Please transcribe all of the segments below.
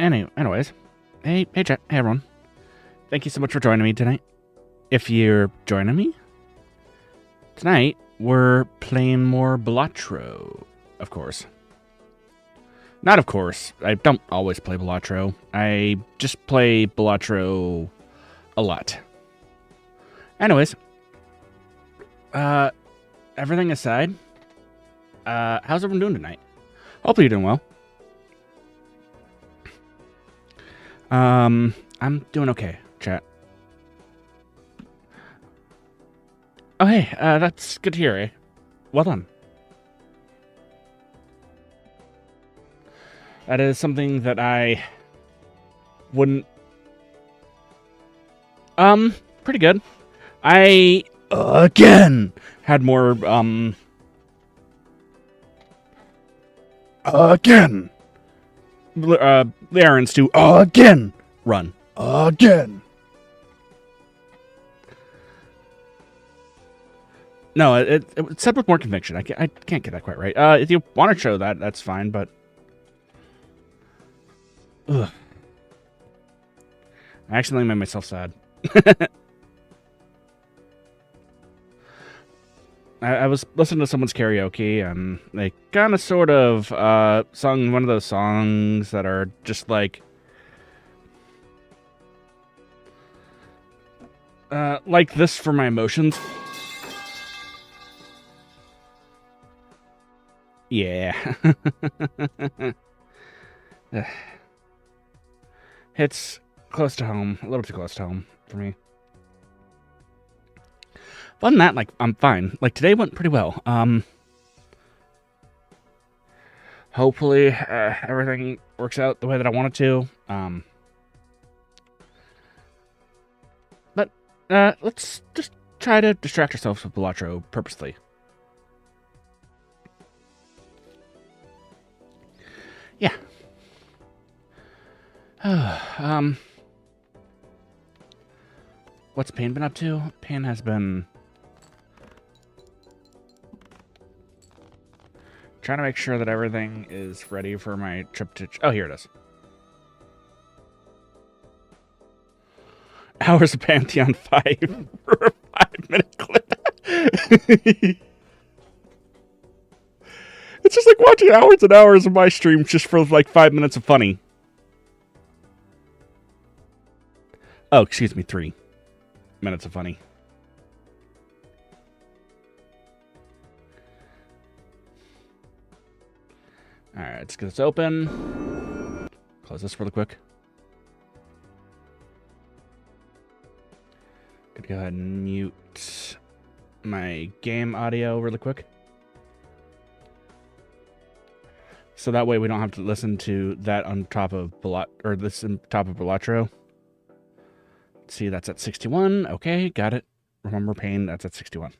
Anyways, hey, chat, hey everyone. Thank you so much for joining me tonight. If you're joining me tonight, we're playing more Balatro, of course. Not of course. I don't always play Balatro. I just play Balatro a lot. Anyways, everything aside, how's everyone doing tonight? Hopefully you're doing well. I'm doing okay, chat. Oh, hey, that's good to hear, eh? Well done. That is something that I wouldn't... pretty good. I, again, had more, again, errands to, again, run. Again. No, it said with more conviction. I can't get that quite right. If you want to show that, that's fine, but... Ugh. I accidentally made myself sad. I was listening to someone's karaoke, and they kind of sort of sung one of those songs that are just like this for my emotions. Yeah. It's close to home, a little too close to home for me. Other than that, like, I'm fine. Like, today went pretty well. Hopefully, everything works out the way that I want it to. But, let's just try to distract ourselves with Balatro purposely. Yeah. What's Payne been up to? Payne has been... trying to make sure that everything is ready for my trip to... Oh, here it is. Hours of Pantheon 5 for a 5-minute clip. It's just like watching hours and hours of my streams just for like 5 minutes of funny. Oh, excuse me, 3 minutes of funny. Alright, let's get this open. Close this really quick. Gonna go ahead and mute my game audio really quick. So that way we don't have to listen to that on top of this on top of Balatro. Let's see, that's at 61. Okay, got it. Remember Payne, that's at 61.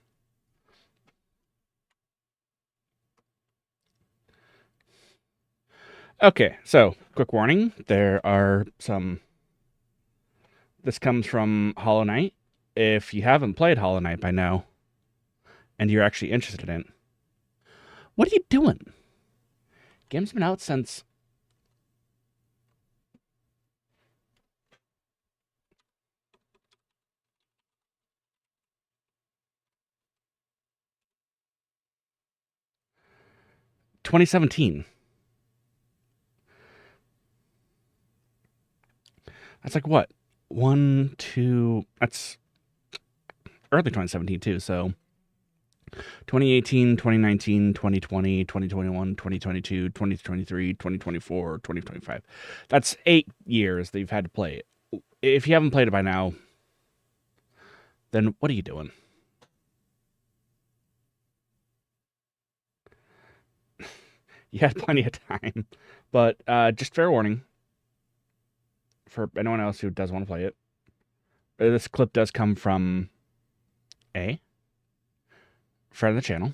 Okay, so, quick warning. There are some... This comes from Hollow Knight. If you haven't played Hollow Knight by now, and you're actually interested in it, what are you doing? Game's been out since... ...2017. That's like what? 1, 2... That's early 2017 too, so... 2018, 2019, 2020, 2021, 2022, 2023, 2024, 2025. That's 8 years that you've had to play it. If you haven't played it by now, then what are you doing? You had plenty of time. But just fair warning for anyone else who does want to play it. This clip does come from a friend of the channel.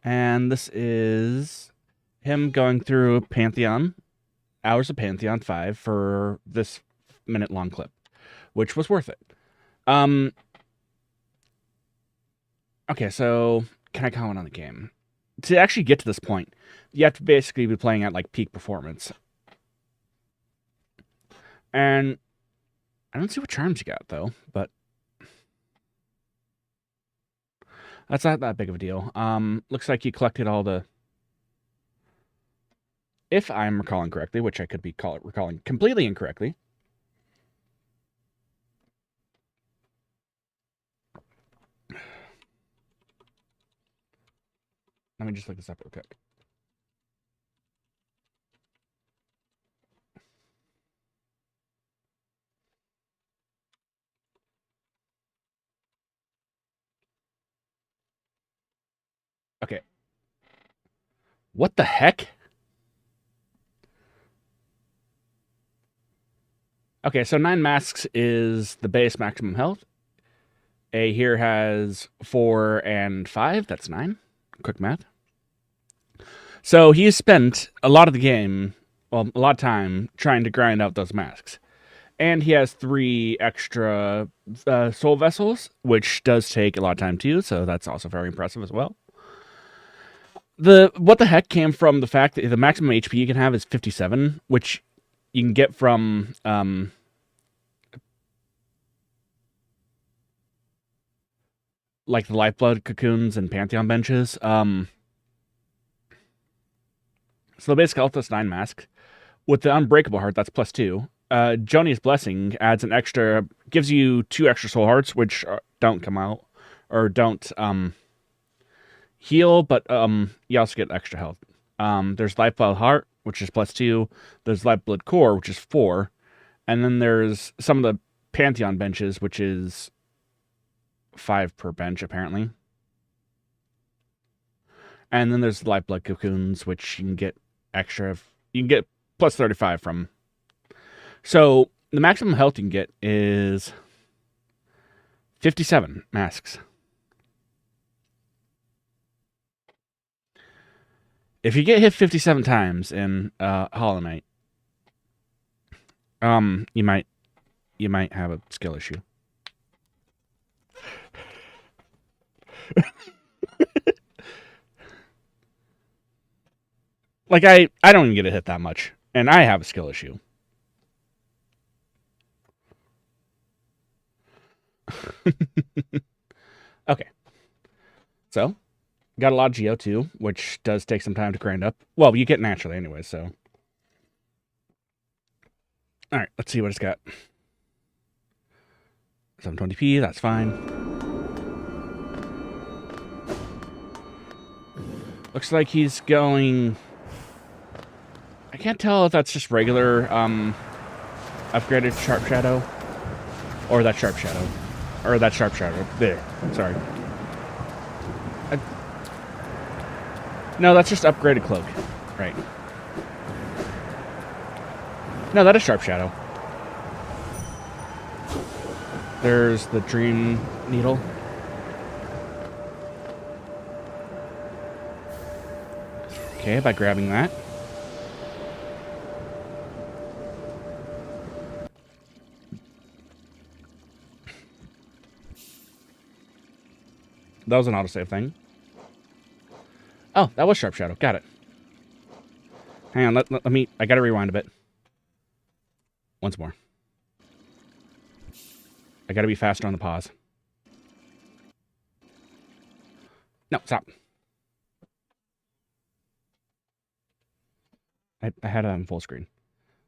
And this is him going through Pantheon, Hours of Pantheon 5 for this minute-long clip, which was worth it. Okay, so can I comment on the game? to actually get to this point, you have to basically be playing at, like, peak performance. And I don't see what charms you got, though, but that's not that big of a deal. Looks like you collected all the... If I'm recalling correctly, which I could be recalling completely incorrectly. Let me just look this up real quick. Okay. What the heck? Okay, so 9 masks is the base maximum health. A here has 4 and 5. That's 9. Quick math. So he's spent a lot of the game, well, a lot of time trying to grind out those masks. And he has 3 extra soul vessels, which does take a lot of time too, so that's also very impressive as well. What the heck came from the fact that the maximum HP you can have is 57, which you can get from like the Lifeblood cocoons and Pantheon benches. So the basic health is 9 masks. With the Unbreakable Heart, that's +2. Joni's Blessing adds an extra, gives you 2 extra soul hearts, which don't come out, or don't heal, but you also get extra health. There's Lifeblood Heart, which is +2. There's Lifeblood Core, which is 4. And then there's some of the Pantheon benches, which is 5 per bench, apparently. And then there's the Lifeblood Cocoons, which you can get extra. You can get +35 from. So the maximum health you can get is 57 masks. If you get hit 57 times in Hollow Knight, you might have a skill issue. Like, I don't even get a hit that much, and I have a skill issue. Okay. So, got a lot of Geo, too, which does take some time to grind up. Well, you get naturally anyway, so. Alright, let's see what it's got. 720p, that's fine. Looks like he's going... I can't tell if that's just regular upgraded Sharp Shadow, or that Sharp Shadow. Or that Sharp Shadow. There. Sorry. No, that's just upgraded Cloak. Right. No, that is Sharp Shadow. There's the Dream Needle. Okay, by grabbing that. That was an autosave thing. Oh, that was Sharp Shadow. Got it. Hang on, let me... I gotta rewind a bit. Once more. I gotta be faster on the pause. No, stop. I had it on full screen.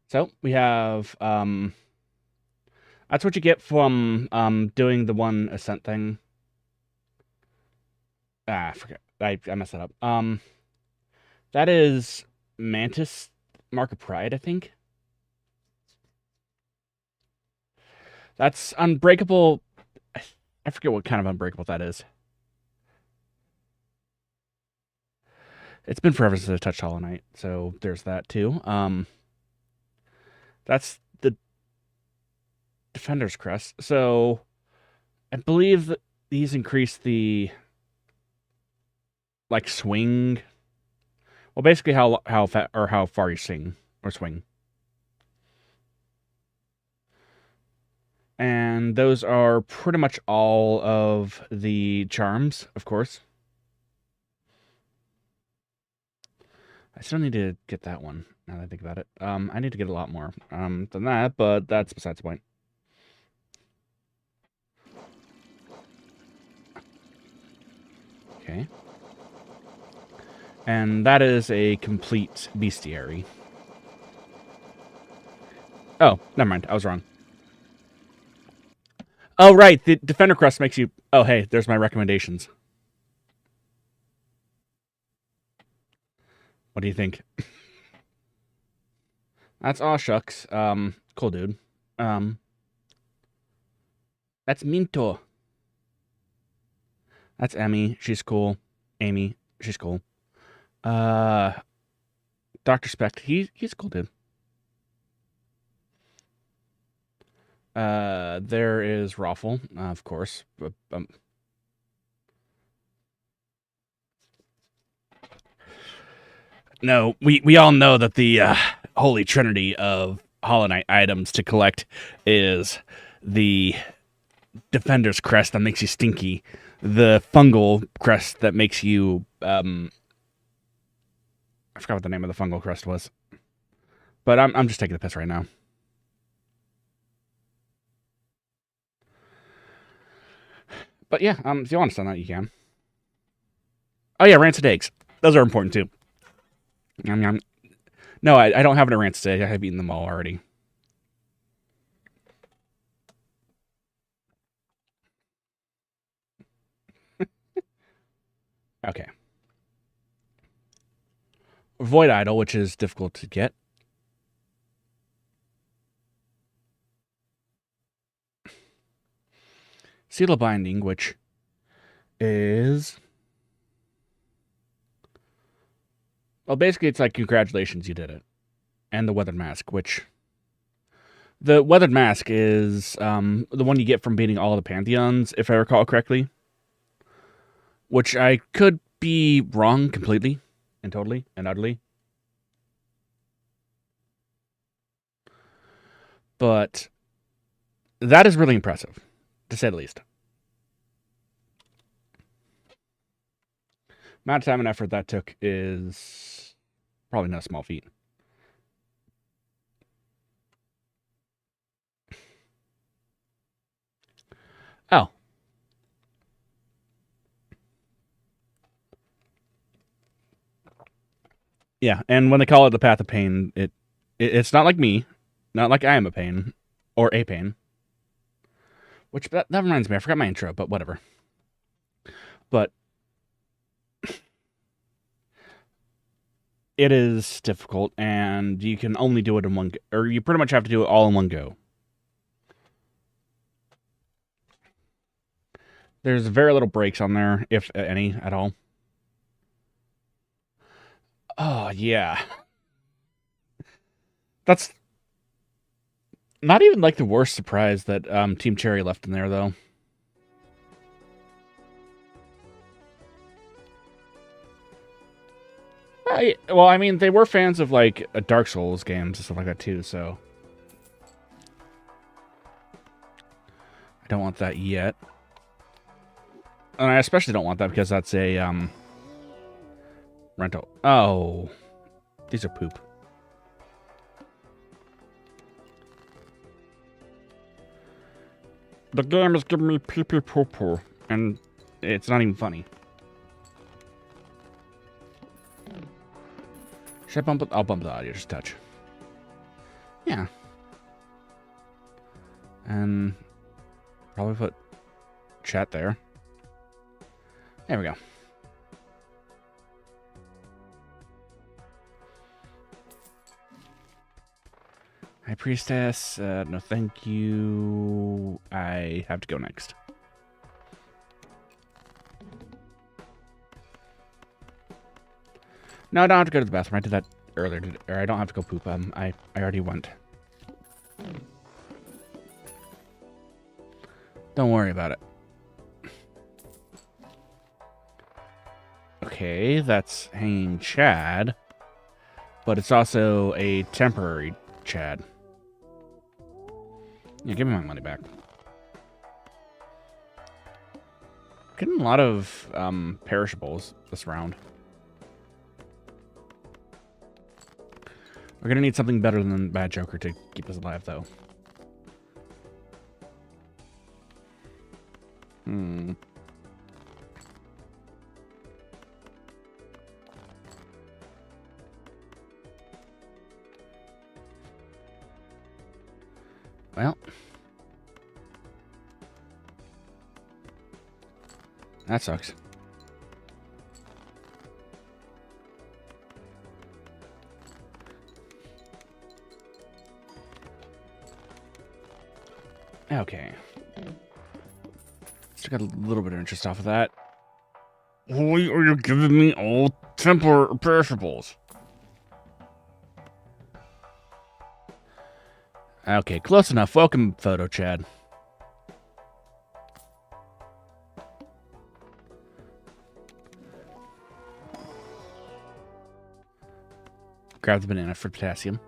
So, we have... that's what you get from doing the one Ascent thing. Ah, I forget. I messed that up. That is Mantis Mark of Pride, I think. That's Unbreakable. I forget what kind of Unbreakable that is. It's been forever since I touched Hollow Knight, so there's that too. That's the Defender's Crest. So I believe that these increase the like swing. Well, basically how far you sing or swing. And those are pretty much all of the charms, of course. I still need to get that one, now that I think about it. I need to get a lot more than that, but that's besides the point. Okay. And that is a complete bestiary. Oh, never mind. I was wrong. Oh, right. The Defender Crest makes you... Oh, hey, there's my recommendations. What do you think? That's aw shucks. Cool dude. That's Minto. That's Emmy. She's cool. Amy. She's cool. Dr. Specht. He's a cool dude. There is Raffle, of course. No, we all know that the holy trinity of Hollow Knight items to collect is the Defender's Crest that makes you stinky, the fungal crest that makes you I forgot what the name of the fungal crest was, but I'm just taking the piss right now. But yeah, if you want to send that, you can. Oh yeah, rancid eggs. Those are important too. Yum, yum. No, I don't have a rancid egg. I have eaten them all already. Okay. Void Idol, which is difficult to get. Seal of Binding, which is... Well, basically, it's like, congratulations, you did it. And the Weathered Mask, which... The Weathered Mask is the one you get from beating all the Pantheons, if I recall correctly. Which I could be wrong completely and totally and utterly. But that is really impressive, to say the least. Amount of time and effort that took is probably not a small feat. Oh. Yeah, and when they call it the Path of Pain, it's not like me, not like I am a pain, or a pain. Which, that reminds me, I forgot my intro, but whatever. But it is difficult, and you can only do it in one go, or you pretty much have to do it all in one go. There's very little breaks on there, if any, at all. Oh, yeah. That's not even like the worst surprise that Team Cherry left in there, though. Well, I mean, they were fans of, like, Dark Souls games and stuff like that, too, so... I don't want that yet. And I especially don't want that because that's a, rental. Oh. These are poop. The game is giving me pee-pee-poo-poo, and it's not even funny. Should I bump it? I'll bump the audio just a touch. Yeah. And probably put chat there. There we go. High Priestess, no thank you. I have to go next. No, I don't have to go to the bathroom. I did that earlier. Or I don't have to go poop. I already went. Don't worry about it. Okay, that's hanging Chad. But it's also a temporary Chad. Yeah, give me my money back. Getting a lot of perishables this round. We're gonna need something better than Bad Joker to keep us alive, though. Well, that sucks. Okay. Still got a little bit of interest off of that. Why are you giving me all temporary perishables? Okay, close enough. Welcome, Photo Chad. Grab the banana for potassium.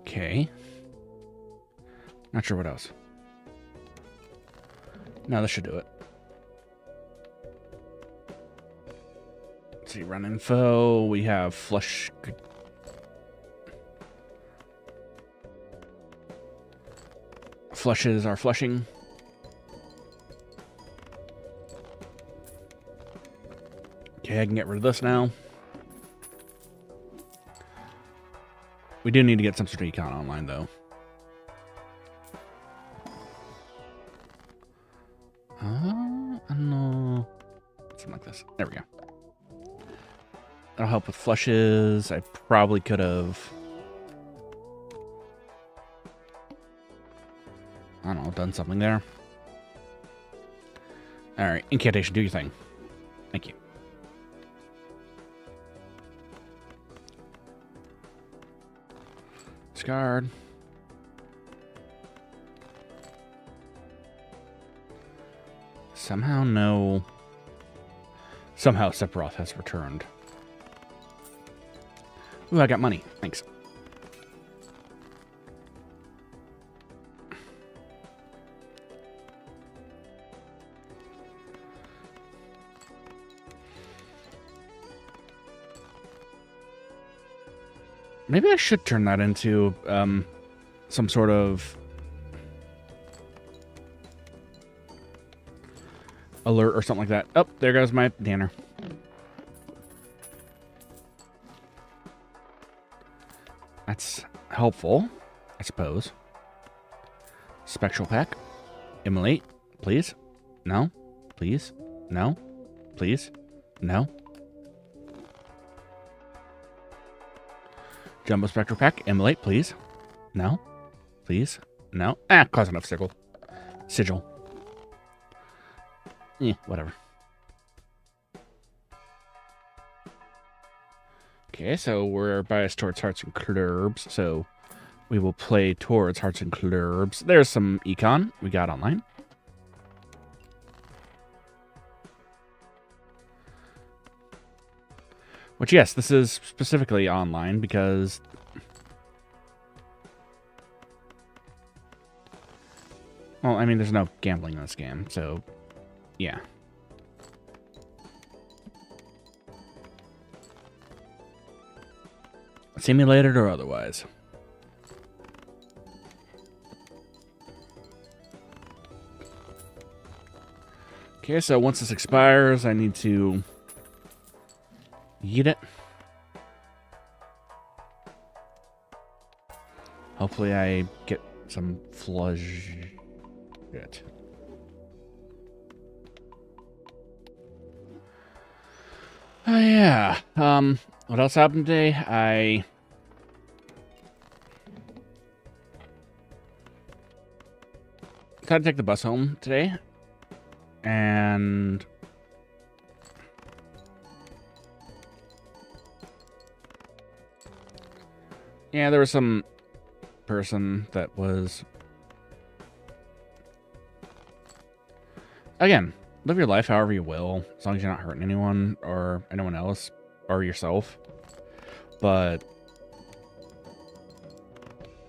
Okay. Not sure what else. No, this should do it. Let's see, run info. We have flush. Flushes are flushing. Okay, I can get rid of this now. We do need to get some sort of econ online, though. No. Something like this. There we go. That'll help with flushes. I probably could have... I don't know, done something there. Alright, incantation, do your thing. Thank you. Discard. Somehow no... Somehow Sephiroth has returned. Ooh, I got money. Thanks. Maybe I should turn that into some sort of alert or something like that. Oh, there goes my banner. That's helpful, I suppose. Spectral pack. Immolate, please. No, please. No, please. No. Jumbo Spectral Pack. Immolate, please. No. Please. No. Ah, close enough, Sigil. Whatever. Okay, so we're biased towards Hearts and Clubs, so we will play towards Hearts and Clubs. There's some econ we got online. Which, yes, this is specifically online because... Well, I mean, there's no gambling in this game, so... Yeah. Simulated or otherwise. Okay, so once this expires, I need to... eat it. Hopefully I get some flush. Good. Oh yeah. What else happened today? I tried to take the bus home today. And yeah, there was some person that was... Again, live your life however you will, as long as you're not hurting anyone or anyone else or yourself. But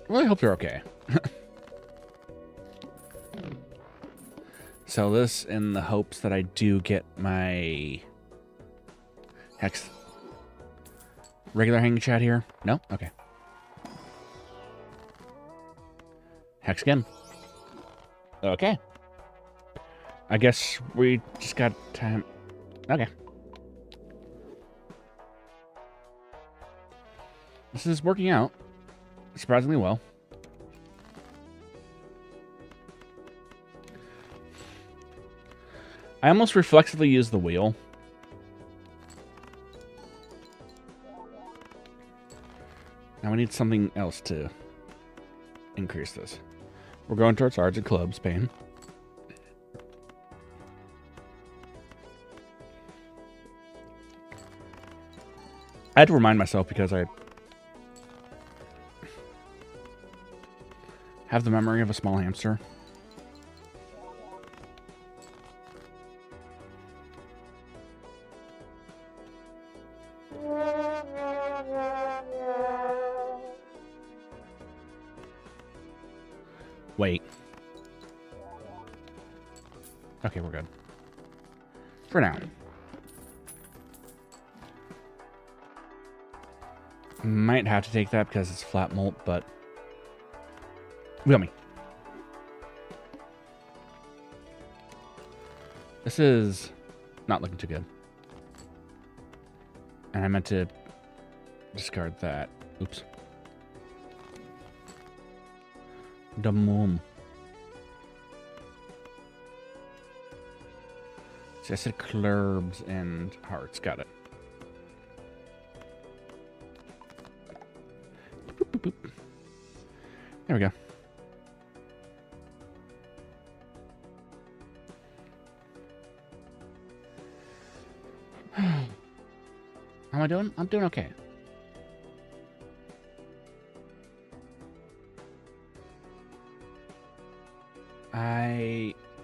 I really hope you're okay. sell this in the hopes that I do get my hex. Regular hanging chat here? No? Okay. Hex again. Okay. I guess we just got time. Okay. This is working out surprisingly well. I almost reflexively use the wheel. Now we need something else to increase this. We're going towards Sergeant Club's Payne. I had to remind myself because I have the memory of a small hamster. Wait. Okay, we're good. For now. Might have to take that because it's flat malt, but wheel me. This is not looking too good. And I meant to discard that. Oops. Damn. See, I said clubs and hearts. Got it. Boop, boop, boop. There we go. How am I doing? I'm doing okay.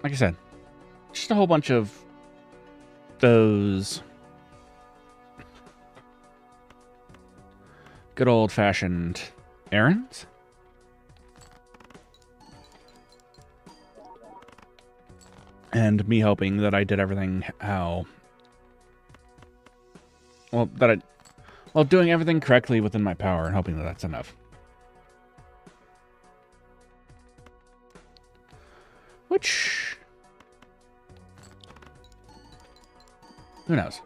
Like I said, just a whole bunch of those good old-fashioned errands. And me hoping that I did everything how... Well, doing everything correctly within my power and hoping that that's enough. Which... Who knows?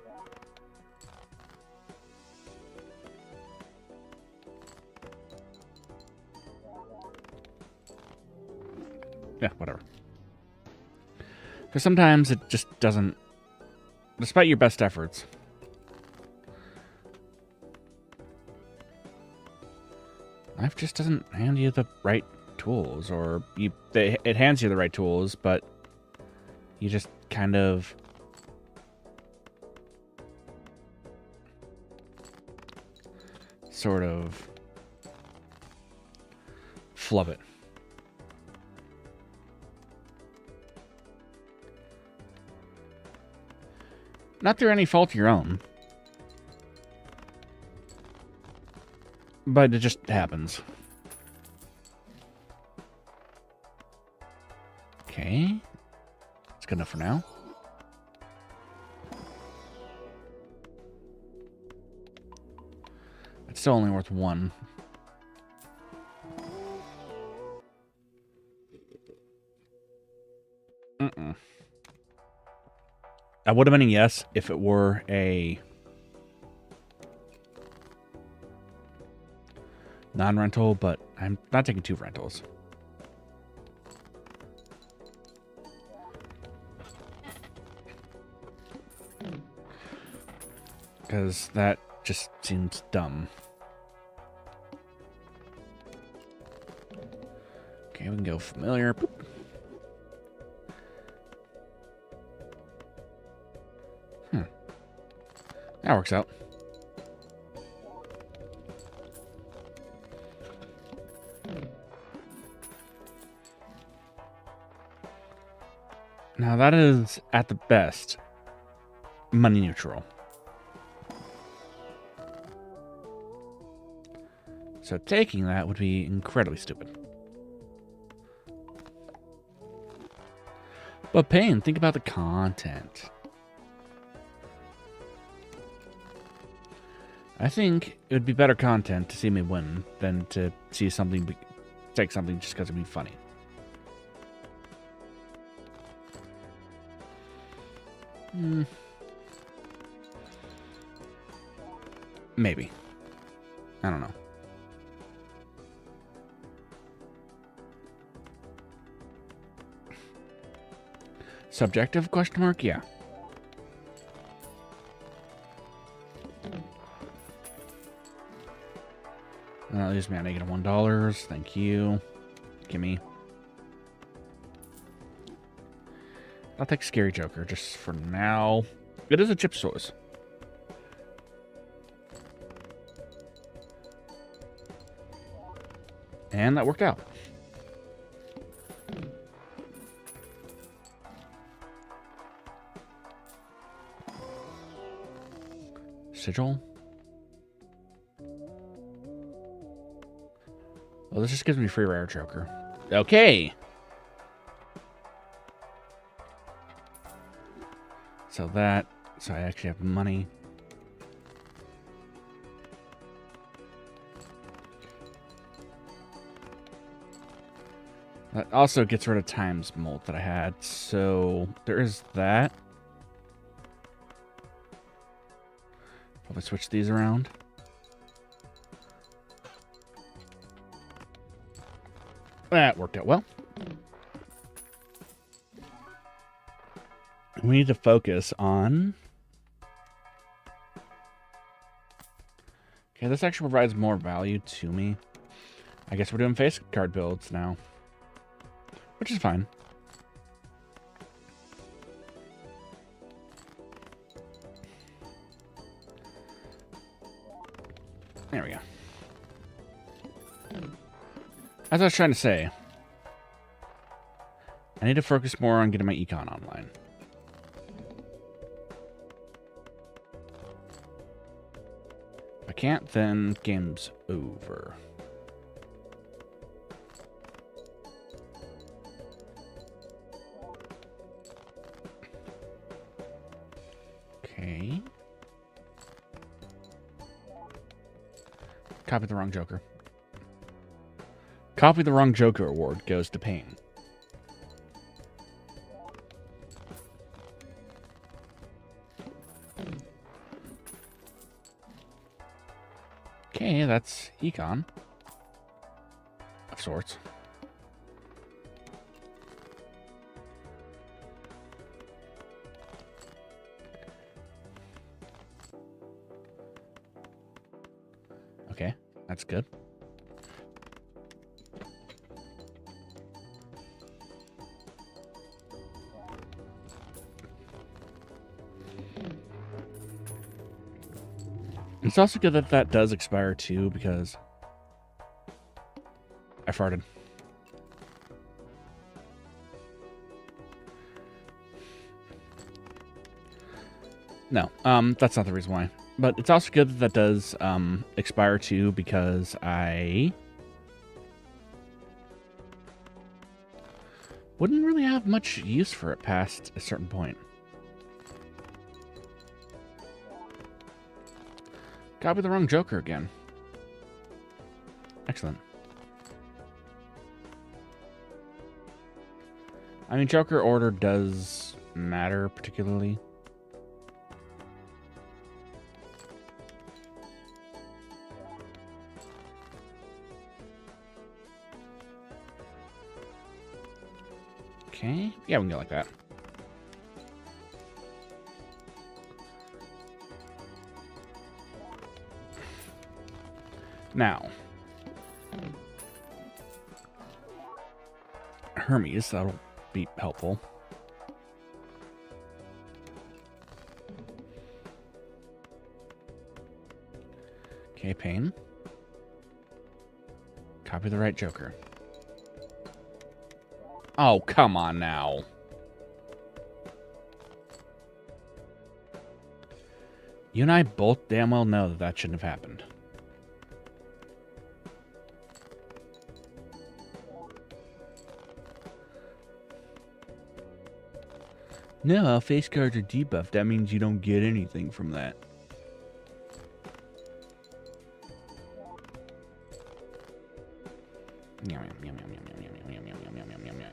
Yeah, whatever. Because sometimes it just doesn't... Despite your best efforts... Life just doesn't hand you the right tools, or it hands you the right tools, but you just kind of sort of flub it. Not through any fault of your own. But it just happens. Okay. That's good enough for now. It's still only worth one. That would have been a yes if it were a non-rental, but I'm not taking two rentals. Because that just seems dumb. Okay, we can go familiar. Boop. That works out. Now that is, at the best, money neutral. So taking that would be incredibly stupid. But Payne, think about the content. I think it would be better content to see me win than to see something, take something just because it'd be funny. Maybe. I don't know. Subjective question mark? Yeah. That leaves me at negative $1. Thank you. Gimme. I'll take Scary Joker just for now. It is a chip source. And that worked out. Sigil. Well, this just gives me free rare Joker. Okay. So I actually have money. That also gets rid of Times Molt that I had, so there is that. Probably switch these around. That worked out well. We need to focus on... Okay, this actually provides more value to me. I guess we're doing face card builds now. Which is fine. There we go. As I was trying to say, I need to focus more on getting my econ online. If I can't, then game's over. Okay. Copy the wrong Joker. Copy the wrong Joker award goes to Payne. Okay, that's econ. Of sorts. Okay, that's good. It's also good that that does expire too, because I farted. No, that's not the reason why. But it's also good that that does expire too, because I wouldn't really have much use for it past a certain point. Copy the wrong Joker again. Excellent. I mean, Joker order does matter particularly. Okay. Yeah, we can go like that. Now, Hermes, that'll be helpful. Okay, Payne. Copy the right Joker. Oh, come on now. You and I both damn well know that that shouldn't have happened. No, face cards are debuffed. That means you don't get anything from that.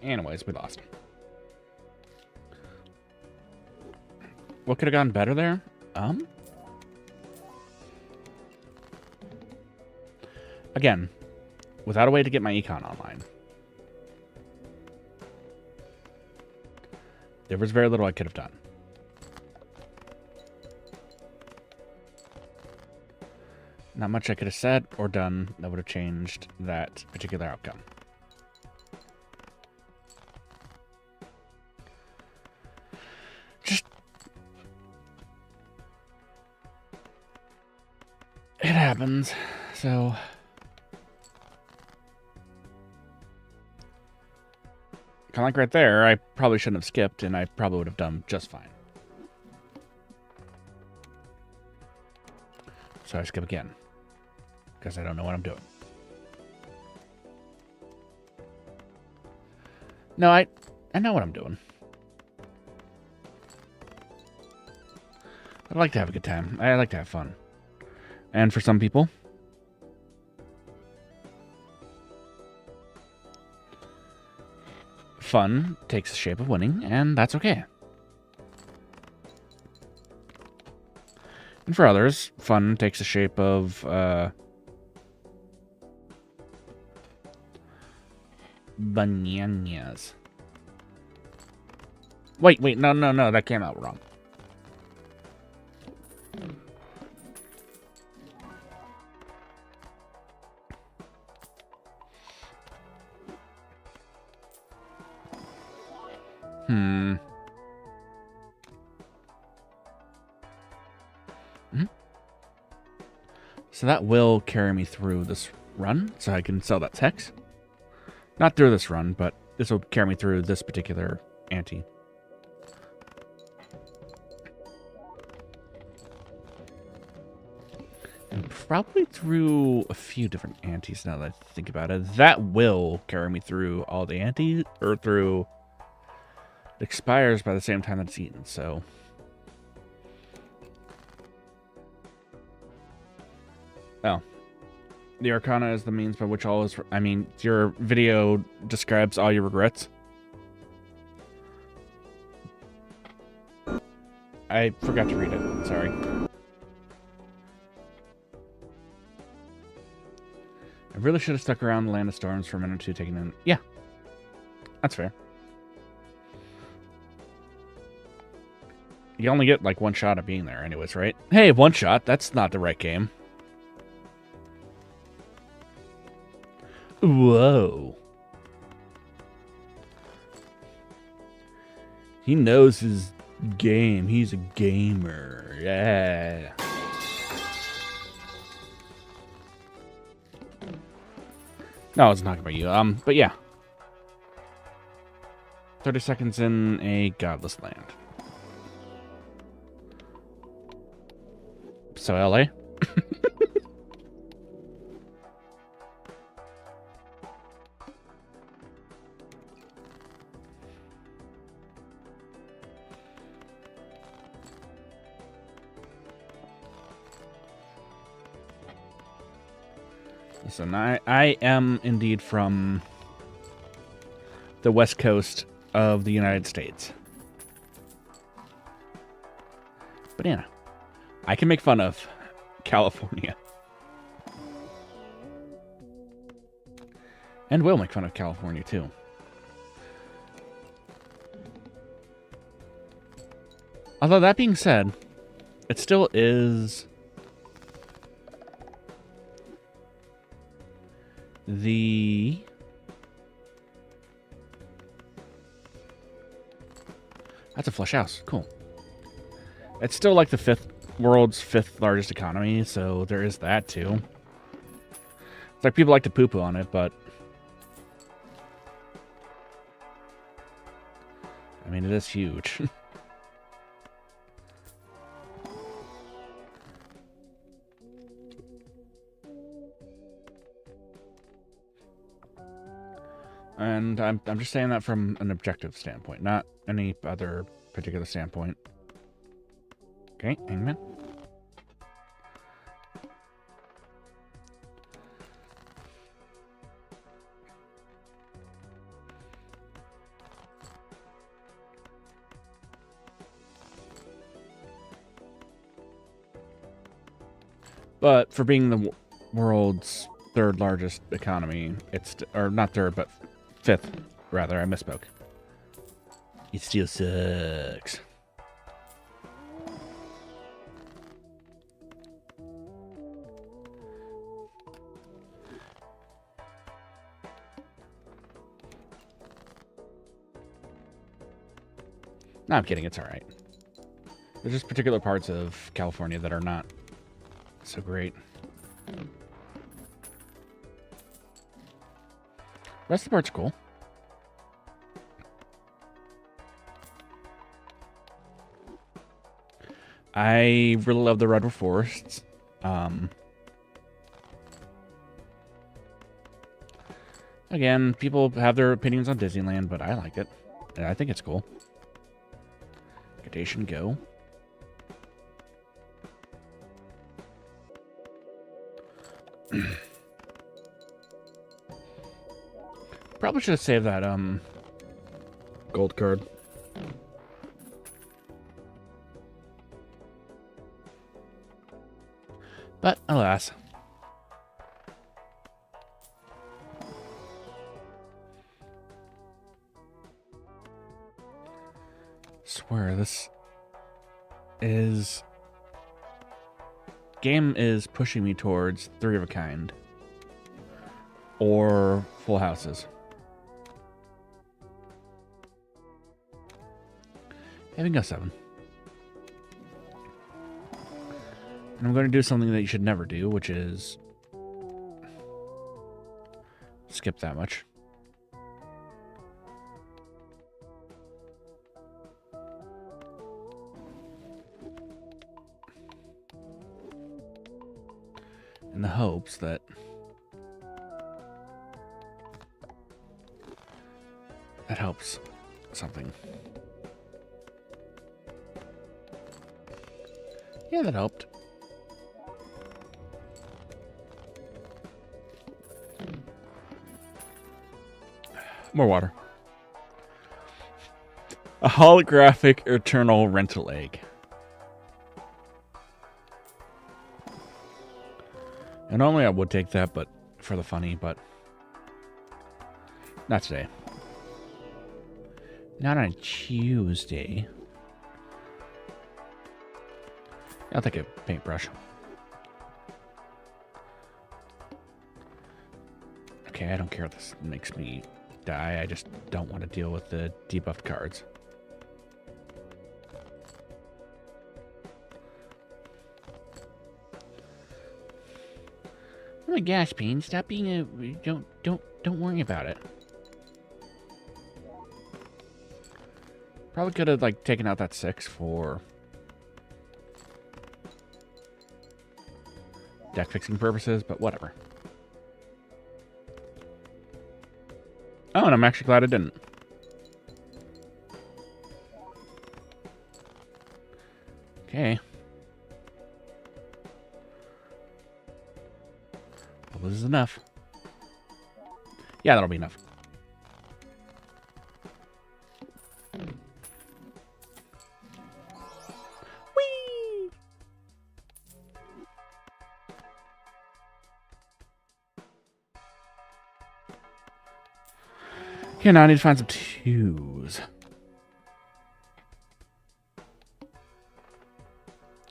Anyways, we lost. What could have gone better there? Again, without a way to get my econ online, there was very little I could have done. Not much I could have said or done that would have changed that particular outcome. Just... it happens, so... kind of like right there, I probably shouldn't have skipped, and I probably would have done just fine. So I skip again, because I don't know what I'm doing. No, I know what I'm doing. I like to have a good time. I like to have fun. And for some people, fun takes the shape of winning, and that's okay. And for others, fun takes the shape of bananas. Wait, no, that came out wrong. So that will carry me through this run, so I can sell that text. Not through this run, but this will carry me through this particular ante. And probably through a few different antes now that I think about it. That will carry me through all the antes, or through... it expires by the same time that it's eaten, so... oh. The Arcana is the means by which all is... I mean, your video describes all your regrets. I forgot to read it. Sorry. I really should have stuck around the Land of Storms for a minute or two, taking in... yeah. That's fair. You only get, like, one shot at being there anyways, right? Hey, one shot. That's not the right game. Whoa. He knows his game. He's a gamer. Yeah. No, it's not about you. But yeah. 30 seconds in a godless land. So LA? Listen, I am indeed from the west coast of the United States. But yeah, I can make fun of California. And will make fun of California, too. Although, that being said, it still is... the... that's a flush house. Cool. It's still like the world's fifth largest economy, so there is that too. It's like people like to poo-poo on it, but... I mean, it is huge. And I'm just saying that from an objective standpoint, not any other particular standpoint. Okay, hangman. But for being the world's third largest economy, it's, or not third, but fifth, rather, I misspoke. It still sucks. No, I'm kidding, it's alright. There's just particular parts of California that are not so great. The rest of the parts are cool. I really love the redwood forests. Again, people have their opinions on Disneyland, but I like it. I think it's cool. Gradation go. Probably should have saved that gold card. But alas. Swear this is game is pushing me towards 3 of a kind or full houses. Having a 7. And I'm going to do something that you should never do, which is skip that much. In the hopes that that helps something. Yeah, that helped. More water. A holographic eternal rental egg. And normally I would take that, but for the funny, but not today. Not on Tuesday. I'll take a paintbrush. Okay, I don't care if this makes me die. I just don't want to deal with the debuffed cards. Oh my gosh, Payne, stop being a don't worry about it. Probably could have like taken out that 6 for deck fixing purposes, but whatever. Oh, and I'm actually glad I didn't. Okay. Well, this is enough. Yeah, that'll be enough. Whee! Okay, now I need to find some 2s.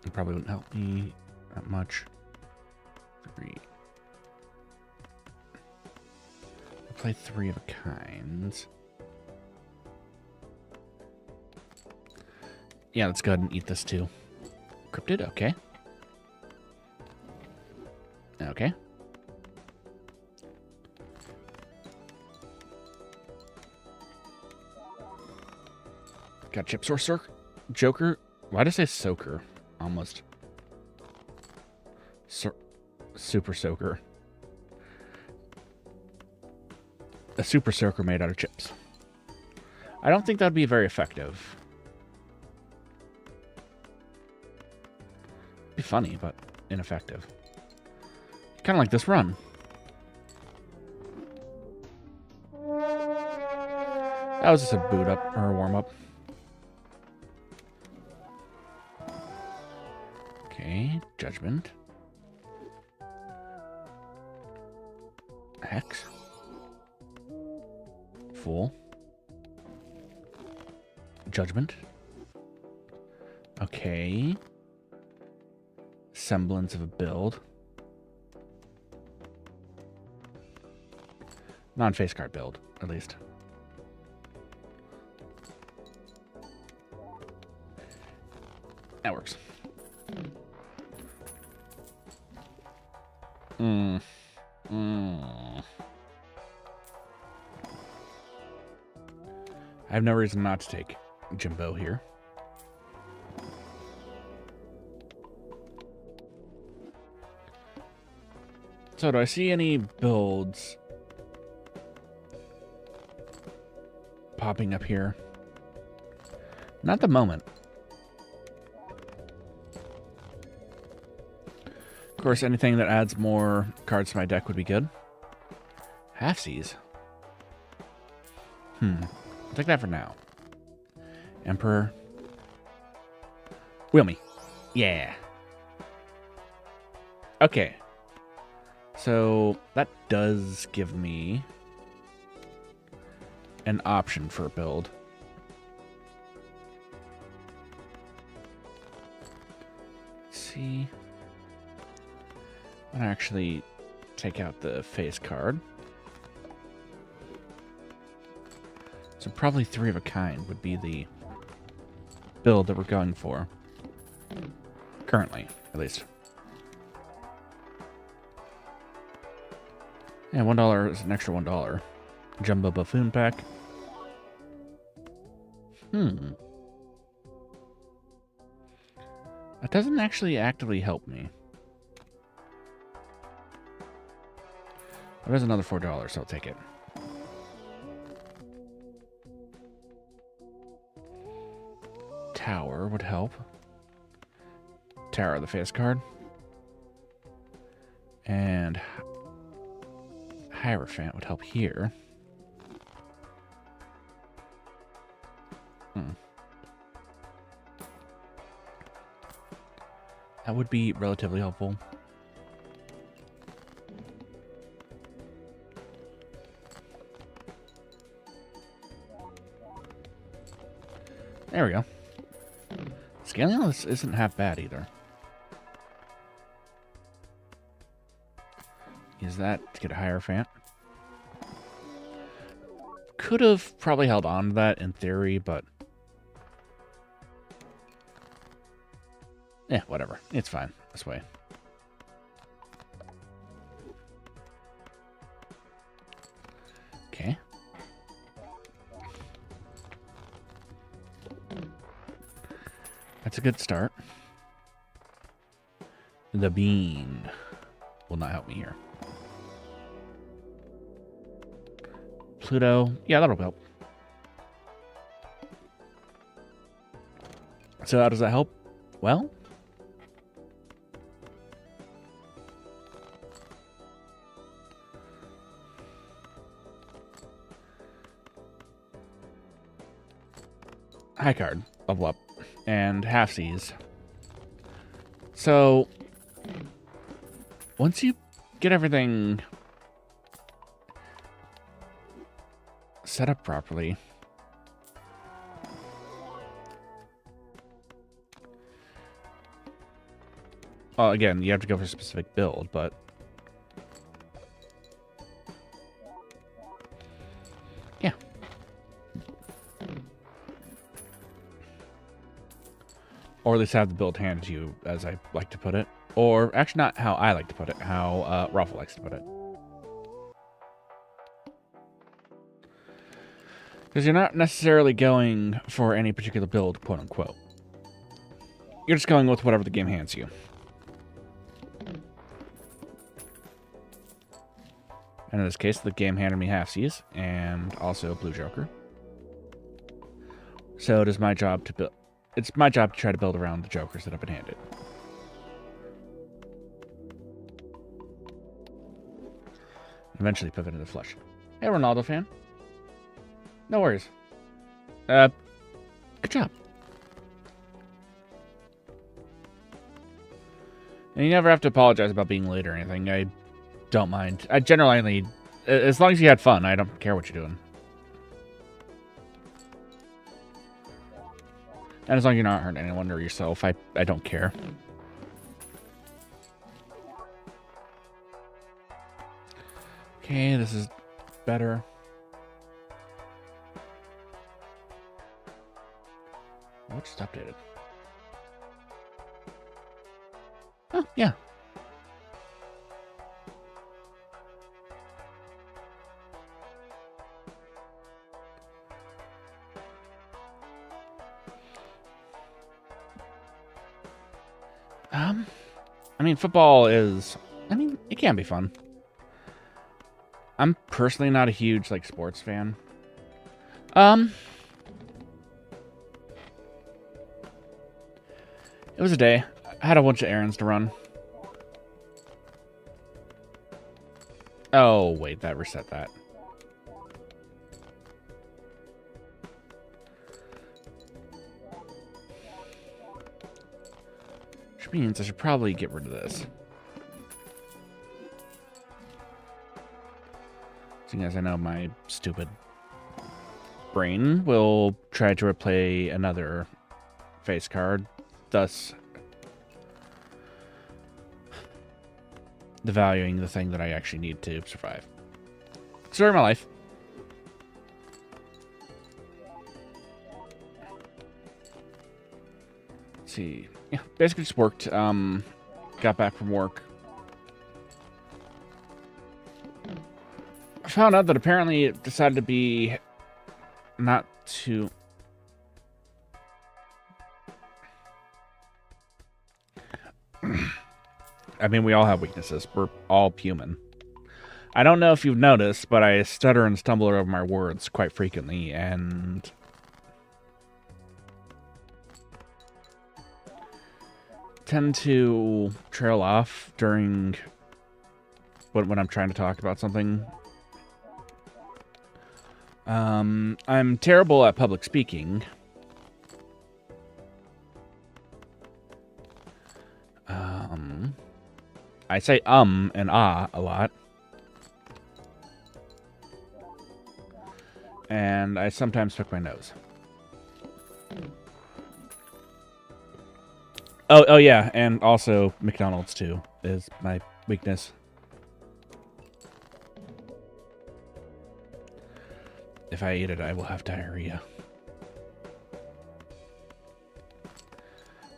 It probably wouldn't help me that much. 3. I'll play 3 of a kind. Yeah, let's go ahead and eat this too. Cryptid, okay. Okay. Got Chip Sorcerer, Joker. Why did I say Soaker? Almost. Super Soaker. A Super Soaker made out of chips. I don't think that'd be very effective. Be funny, but ineffective. Kind of like this run. That was just a boot up or a warm up. Okay, judgment. Hex. Fool. Judgment. Okay. Semblance of a build. Non-face card build, at least. That works. I have no reason not to take Jimbo here. So do I see any builds popping up here? Not at the moment. Of course, anything that adds more cards to my deck would be good. Halfsies. I'll take that for now. Emperor. Wheel me. Yeah. Okay. So that does give me an option for a build. Let's see. I'm gonna actually take out the face card. So probably 3 of a kind would be the build that we're going for. Currently, at least. Yeah, $1 is an extra $1. Jumbo Buffoon pack. That doesn't actually actively help me. There's another $4, so I'll take it. Tower would help. Tower of the face card. And Hierophant would help here. That would be relatively helpful. There we go. Scaling this isn't half bad either. Use that to get a Hierophant. Could have probably held on to that in theory, but yeah, whatever. It's fine this way. Okay. That's a good start. The bean will not help me here. Pluto. Yeah, that'll help. So how does that help? Well, high card, level up, and halfsies. So once you get everything set up properly, well, again, you have to go for a specific build, but yeah. Or at least have the build handed to you, as I like to put it. Or actually not how I like to put it, how Raffle likes to put it. Because you're not necessarily going for any particular build, quote unquote. You're just going with whatever the game hands you. And in this case, the game handed me halfsies and also a blue joker. So it is my job to build. It's my job to try to build around the jokers that I've been handed. Eventually pivot into the flesh. Hey, Ronaldo fan. No worries. Good job. And you never have to apologize about being late or anything. I don't mind. I generally, as long as you had fun, I don't care what you're doing. And as long as you're not hurting anyone or yourself, I don't care. Okay, this is better. What just updated? Oh, yeah. I mean, football is... I mean, it can be fun. I'm personally not a huge, like, sports fan. It was a day. I had a bunch of errands to run. Oh, wait, that reset that. Which means I should probably get rid of this. Seeing as I know my stupid brain will try to replay another face card, thus devaluing the thing that I actually need to survive. Story of my life. Let's see. Yeah, basically just worked. Got back from work. I found out that apparently it decided to be not too... I mean, we all have weaknesses. We're all human. I don't know if you've noticed, but I stutter and stumble over my words quite frequently, and... tend to trail off during... when I'm trying to talk about something. I'm terrible at public speaking. I say and ah a lot. And I sometimes pick my nose. Oh yeah, and also McDonald's too is my weakness. If I eat it, I will have diarrhea.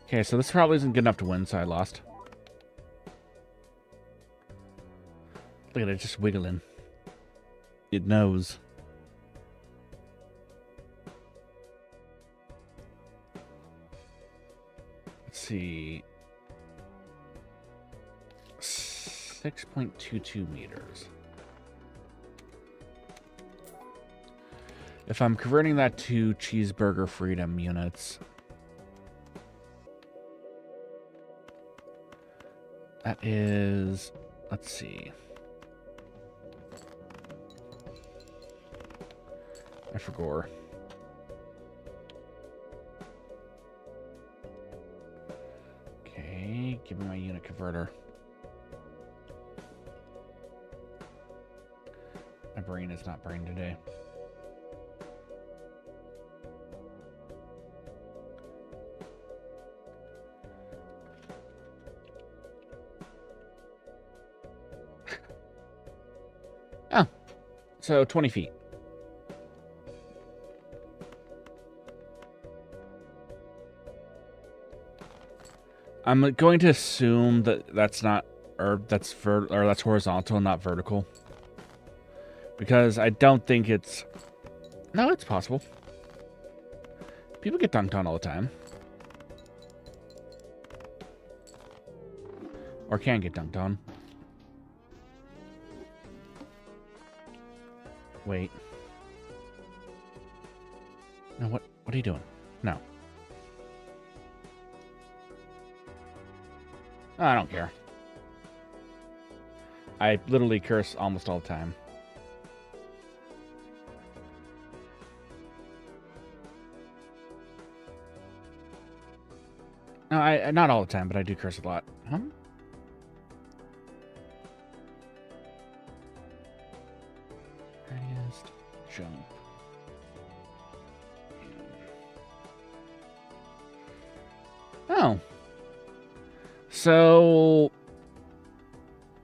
Okay, so this probably isn't good enough to win, so I lost. Look at it, just wiggling. It knows. Let's see. 6.22 meters. If I'm converting that to cheeseburger freedom units, that is, let's see. I forgot. Okay, give me my unit converter. My brain is not brain today. Oh, so 20 feet. I'm going to assume that that's not, or that's horizontal and not vertical, because I don't think it's. No, it's possible. People get dunked on all the time, or can get dunked on. Wait. No, what are you doing? No. I don't care. I literally curse almost all the time. No, I not all the time, but I do curse a lot. Huh? Highest jump. Oh. So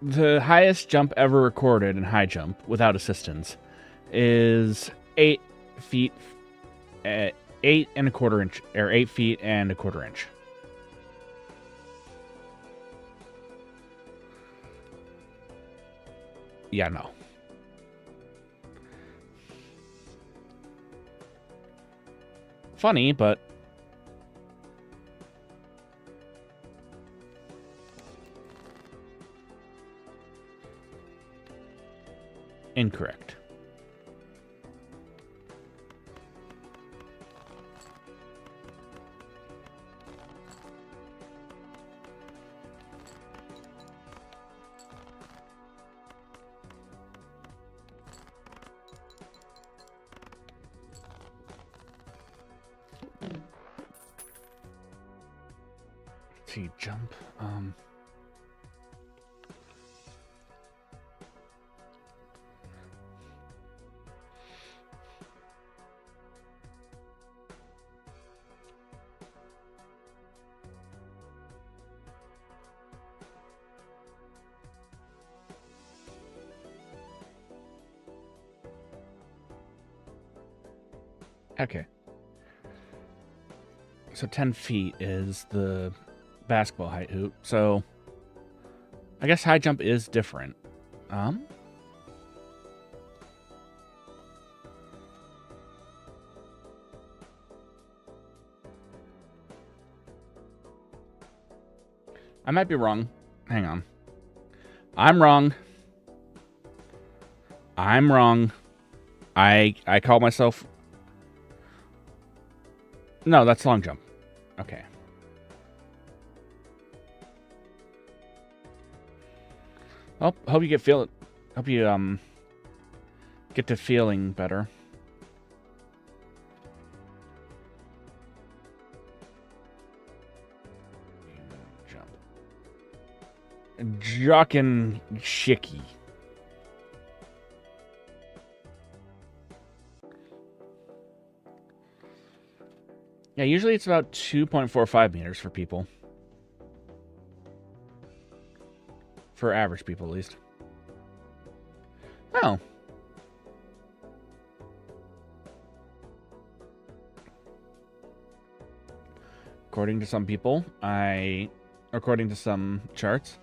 the highest jump ever recorded in high jump without assistance is 8 feet, 8 and a quarter inch, or 8 feet and a quarter inch. Yeah, no. Funny, but incorrect. Let's see, jump. Okay. So 10 feet is the basketball height hoop. So I guess high jump is different. I might be wrong. Hang on. I'm wrong. I'm wrong. I call myself... No, that's long jump. Okay. Well, hope you hope you get to feeling better. Jump. Jockin' Shicky. Yeah, usually it's about 2.45 meters for people. For average people, at least. Oh. According to some people, according to some charts,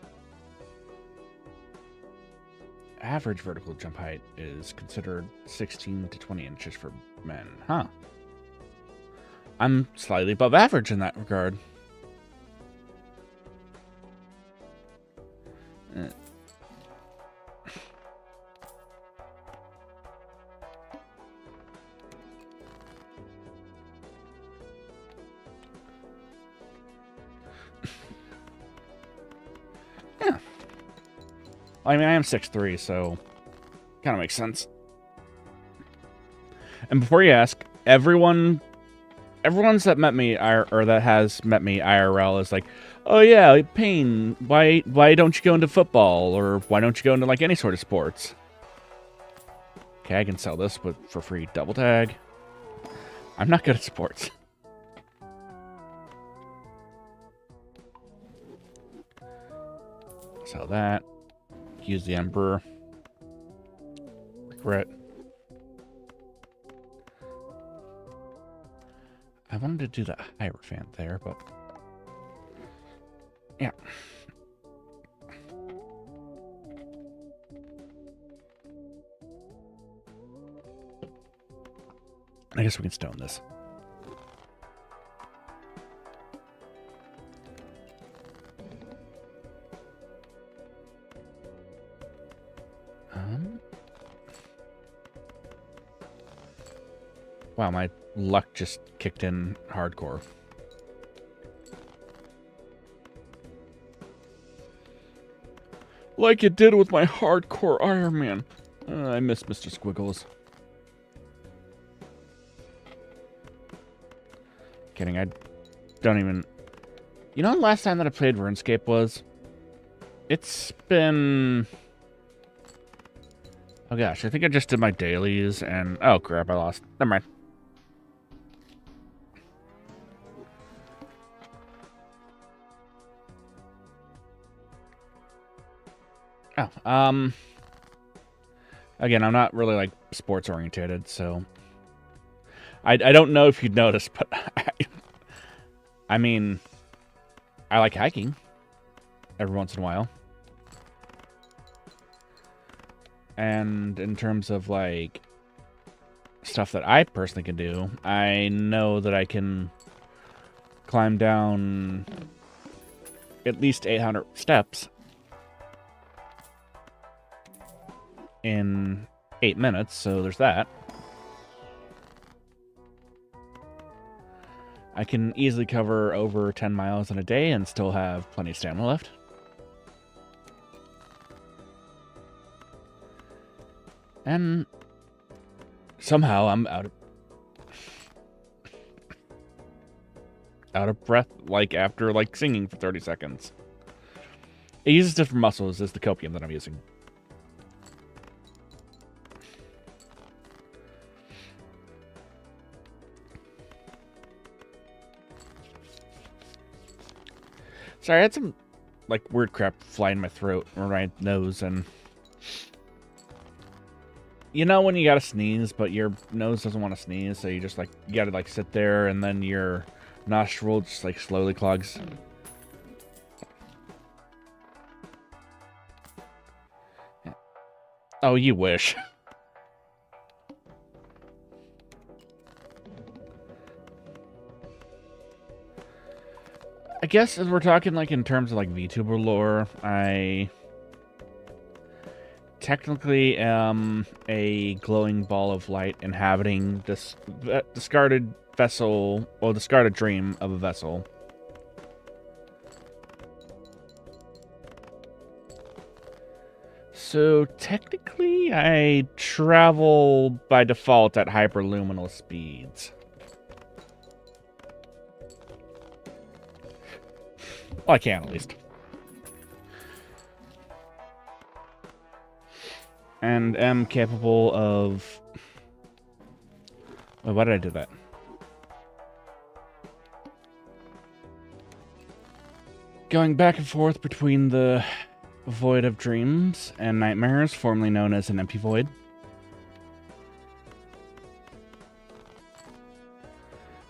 average vertical jump height is considered 16 to 20 inches for men. Huh. I'm slightly above average in that regard. Yeah. I mean, I am 6'3", so kind of makes sense. And before you ask, everyone's that met me, or that has met me IRL is like, oh yeah, Payne, why don't you go into football, or why don't you go into like any sort of sports? Okay, I can sell this for free. Double tag. I'm not good at sports. Sell that. Use the Emperor. Regret. I wanted to do the Hierophant there, but... yeah. I guess we can stone this. Wow, my luck just kicked in hardcore. Like it did with my hardcore Iron Man. I miss Mr. Squiggles. Kidding, I don't even... You know the last time that I played RuneScape was? It's been... Oh gosh, I think I just did my dailies and... Oh crap, I lost. Never mind. Oh, again, I'm not really, like, sports-orientated, so... I don't know if you'd notice, but I mean, I like hiking every once in a while. And in terms of, like, stuff that I personally can do, I know that I can climb down at least 800 steps in 8 minutes, so there's that. I can easily cover over 10 miles in a day and still have plenty of stamina left. And somehow I'm out of breath, like, after, like, singing for 30 seconds. It uses different muscles as the copium that I'm using. Sorry, I had some, like, weird crap fly in my throat or my nose, and... You know when you gotta sneeze, but your nose doesn't want to sneeze, so you just, like, you gotta, like, sit there, and then your nostril just, like, slowly clogs. Oh, you wish. I guess as we're talking, like, in terms of, like, Vtuber lore, I technically am a glowing ball of light inhabiting this discarded vessel, or discarded dream of a vessel. So technically, I travel by default at hyperluminal speeds. Well, I can, at least. And am capable of... Wait, why did I do that? Going back and forth between the void of dreams and nightmares, formerly known as an empty void.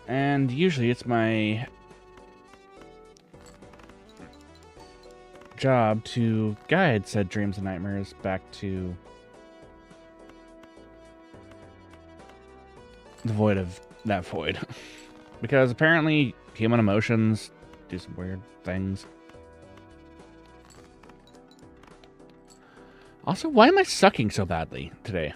And usually it's my job to guide said dreams and nightmares back to the void of that void. Because apparently human emotions do some weird things. Also, why am I sucking so badly today?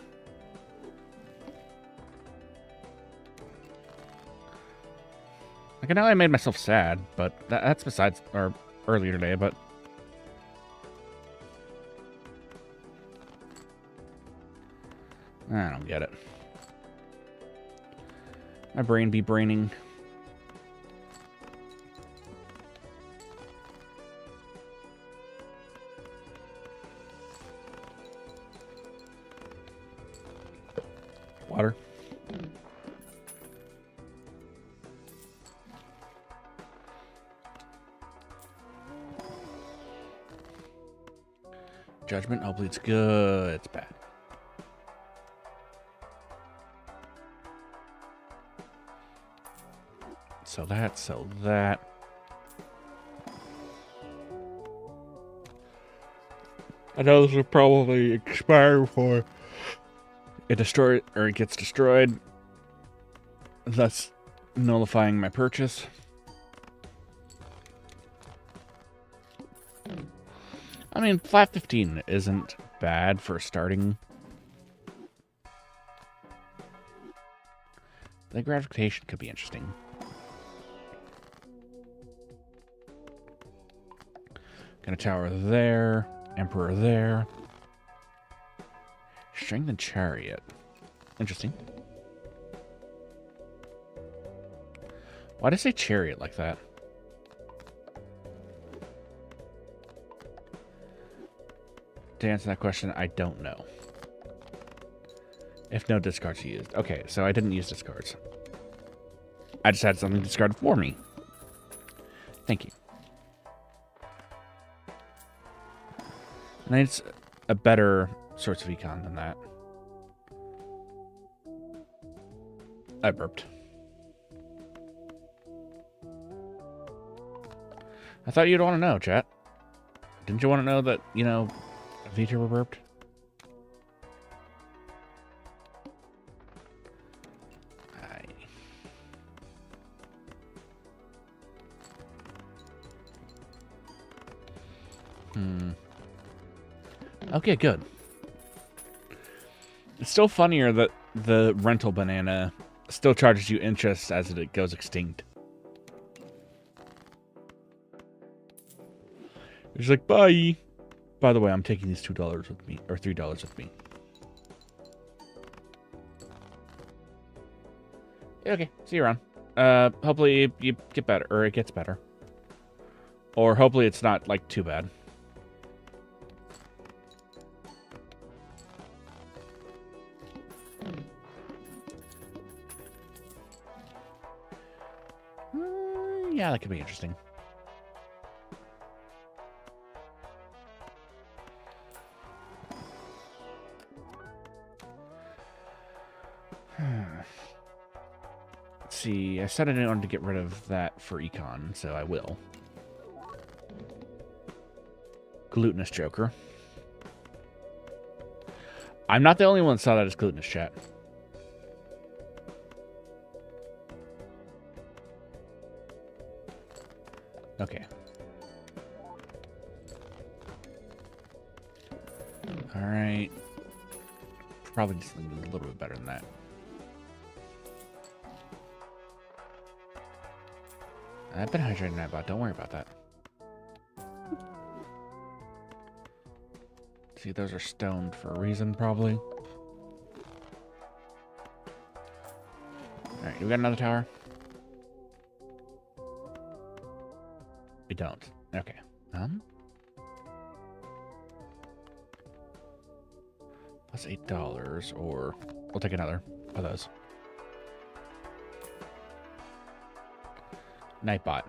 Like, I know I made myself sad, but that's besides, or earlier today, but... I don't get it. My brain be braining. Water. Judgment. Hopefully it's good. It's bad. So that. I know this will probably expire before it gets destroyed, thus nullifying my purchase. I mean, flat 15 isn't bad for starting The gratification could be interesting. Got a tower there. Emperor there. Strength and chariot. Interesting. Why did I say chariot like that? To answer that question, I don't know. If no discards are used. Okay, so I didn't use discards. I just had something discarded for me. Thank you. And it's a better source of econ than that. I burped. I thought you'd want to know, chat. Didn't you want to know that, you know, Vtuber burped? Okay, good. It's still funnier that the rental banana still charges you interest as it goes extinct. It's like, bye. By the way, I'm taking these $2 with me, or $3 with me. Yeah, okay, see you around. Hopefully you get better, or it gets better. Or hopefully it's not, like, too bad. Yeah, that could be interesting. Let's see. I said I didn't want to get rid of that for econ, so I will. Glutinous Joker. I'm not the only one that saw that as glutinous, chat. Okay. Alright. Probably just a little bit better than that. I've been hydrating that bot. Don't worry about that. See, those are stoned for a reason, probably. Alright, we got another tower? We don't. Okay. Plus $8, or we'll take another of those. Nightbot.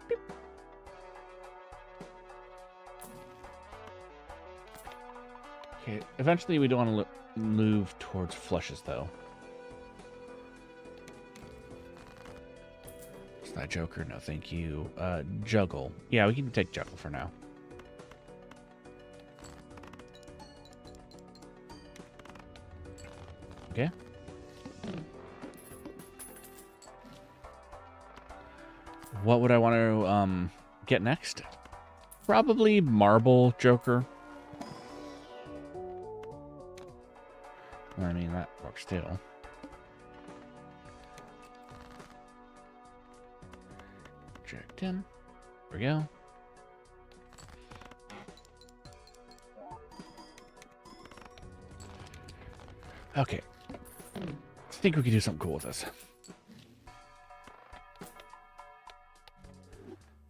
Beep. Okay, eventually we don't want to move towards flushes, though. It's not Joker, no thank you. Juggle. Yeah, we can take Juggle for now. Okay. What would I want to get next? Probably Marble Joker. I mean, that works too. Checked in. There we go. Okay. I think we could do something cool with this.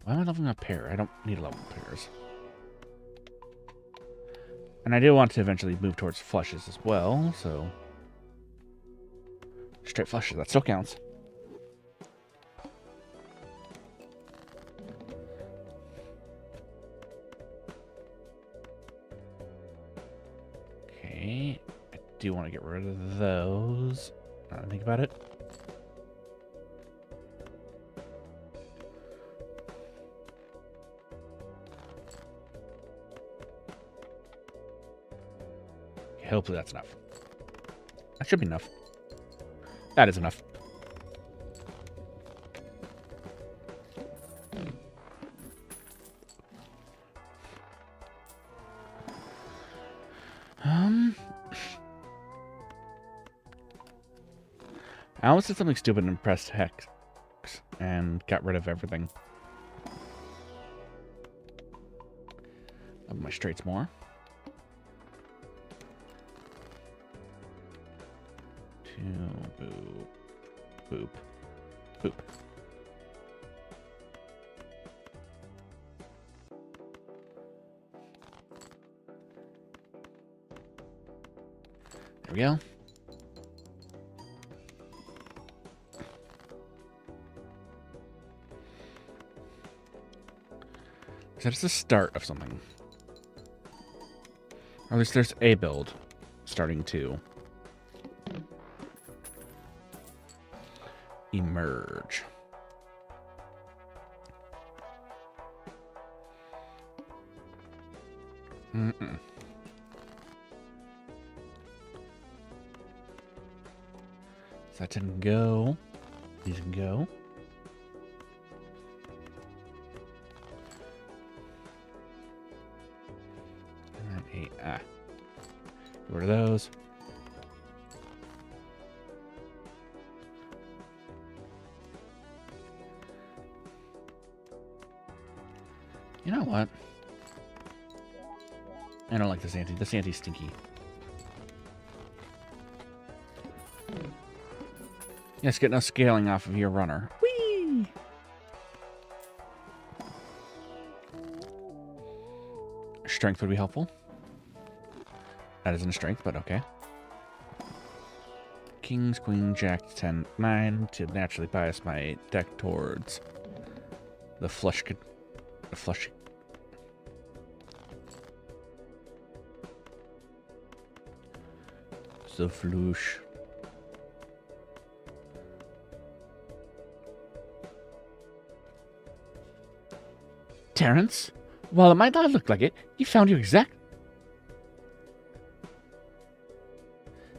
Why am I leveling up pair? I don't need to level pairs. And I do want to eventually move towards flushes as well, so... Straight flushes, that still counts. Okay, I do want to get rid of those. Now that I think about it. Hopefully that's enough. That should be enough. That is enough. I almost did something stupid and pressed hex and got rid of everything. Up my straights more. Boop. Boop. Boop. There we go. So that's the start of something. Or at least there's a build starting to emerge. Mm-mm. So that didn't go. These can go. And then get rid of those. You know what? I don't like this ante. This ante's stinky. Yes, get no scaling off of your runner. Whee! Strength would be helpful. That isn't a strength, but okay. Kings, Queen, Jack, 10, 9 to naturally bias my deck towards the flush. The flush. The flush. Terrence, while it might not look like it, you found your exact...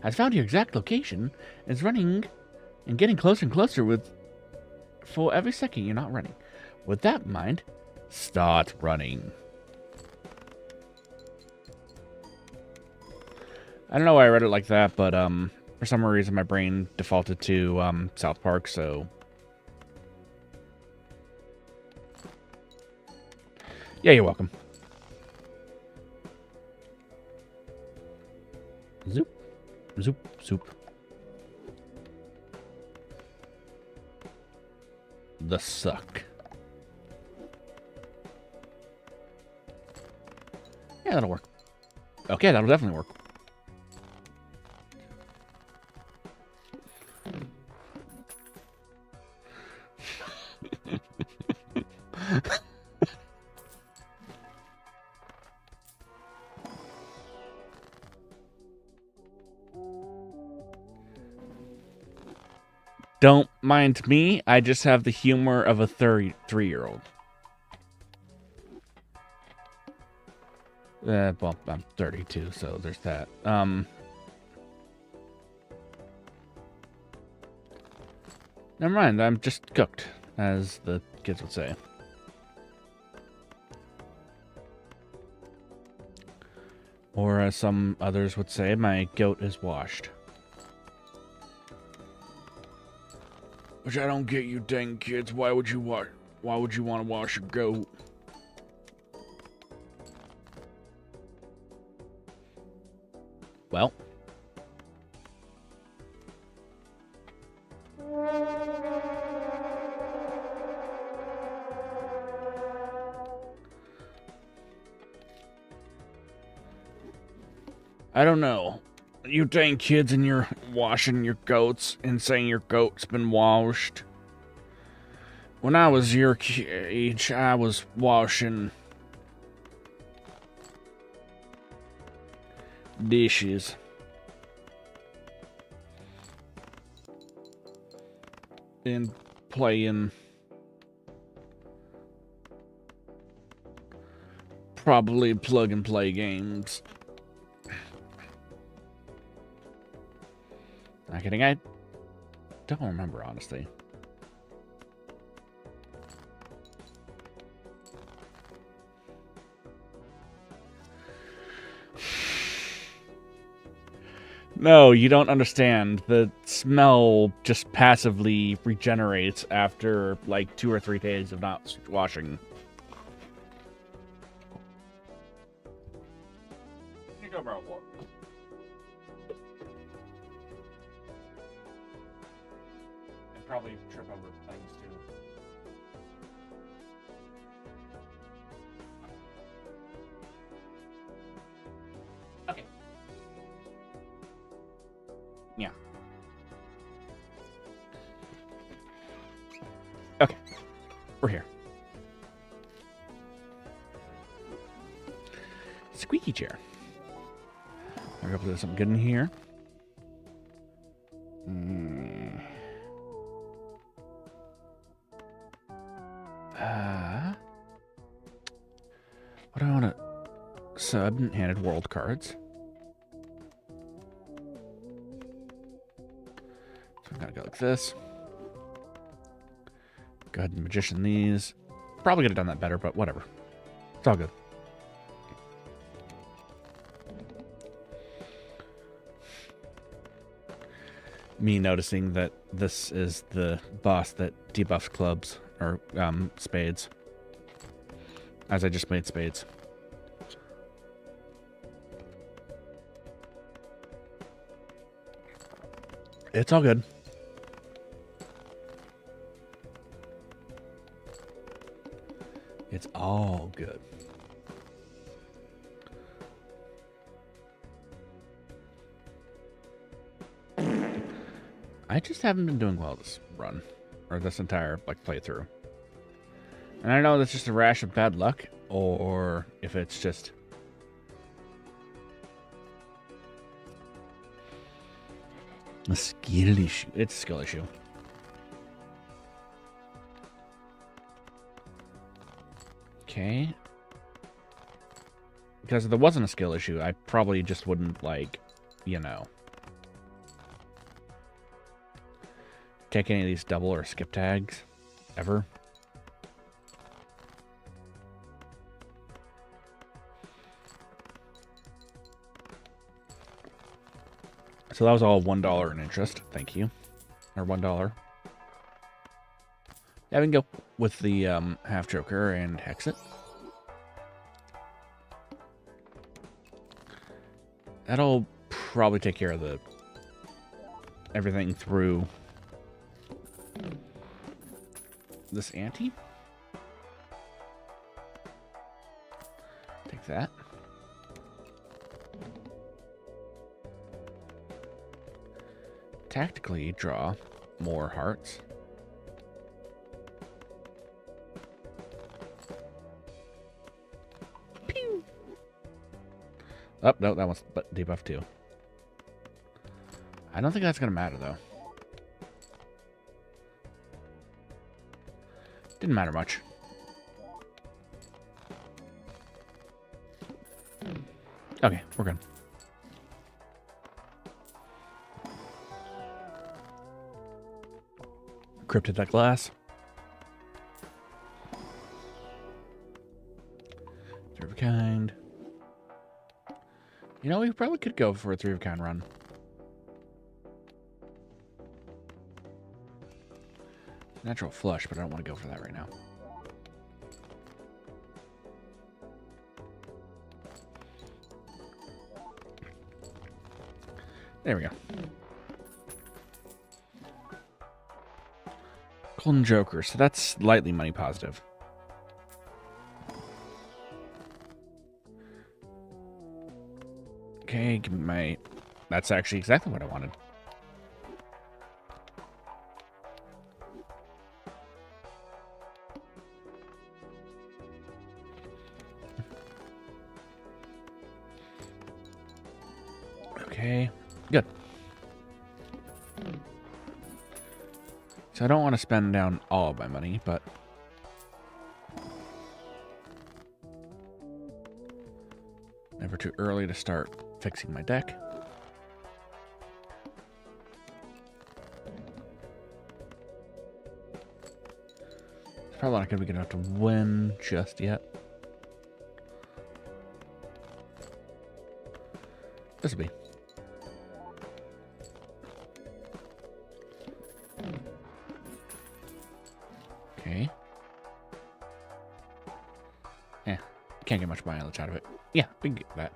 has found your exact location and is running and getting closer and closer with... for every second you're not running. With that in mind, start running. I don't know why I read it like that, but for some reason my brain defaulted to South Park, so... Yeah, you're welcome. Zoop. Zoop. Zoop. The suck. Yeah, that'll work. Okay, that'll definitely work. Don't mind me, I just have the humor of a 33-year-old. Well, I'm 32, so there's that. Never mind, I'm just cooked, as the kids would say. Or as some others would say, my goat is washed. Which I don't get, you dang kids. Why would you want to wash a goat? Well. I don't know. You dang kids and you're washing your goats and saying your goat's been washed. When I was your age, I was washing dishes. And playing probably plug and play games. Not kidding, I don't remember, honestly. No, you don't understand. The smell just passively regenerates after like 2 or 3 days of not washing. You go, bro. And probably trip over things too. Okay. Yeah. Okay. We're here. Squeaky chair. I hope there's something good in here. What do I want to... Sub-handed world cards. So I'm going to go like this. Go ahead and magician these. Probably could have done that better, but whatever. It's all good. Me noticing that this is the boss that debuffs clubs, or spades. As I just made spades. It's all good. It's all good. I just haven't been doing well this run, or this entire like playthrough. And I know that's just a rash of bad luck, or if it's just a skill issue. It's a skill issue. Okay. Because if there wasn't a skill issue, I probably just wouldn't, like, you know, take any of these double or skip tags ever. So that was all $1 in interest. Thank you. Or $1. Yeah, we can go with the half joker and hex it. That'll probably take care of the everything through this ante. Take that. Tactically draw more hearts. Pew! Oh, no, that one's debuff too. I don't think that's going to matter, though. Didn't matter much. Okay, we're good. Cryptid that glass. 3 of a kind. You know, we probably could go for a 3 of a kind run. Natural flush, but I don't want to go for that right now. There we go. Golden Joker, so that's slightly money positive. Okay, give me my... That's actually exactly what I wanted. Okay, good. So I don't want to spend down all of my money, but... Never too early to start fixing my deck. It's probably not going to be good enough to win just yet. This will be. Okay. Can't get much mileage out of it. Yeah, we can get that.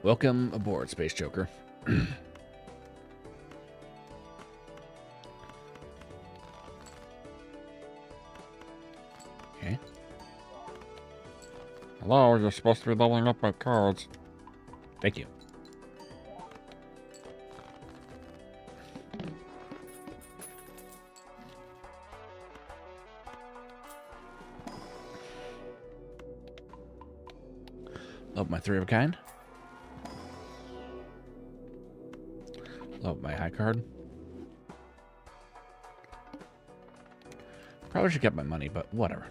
Welcome aboard, Space Joker. Okay. Hello, you're supposed to be leveling up my cards. Thank you. Love my 3 of a kind. Love my high card. Probably should get my money, but whatever.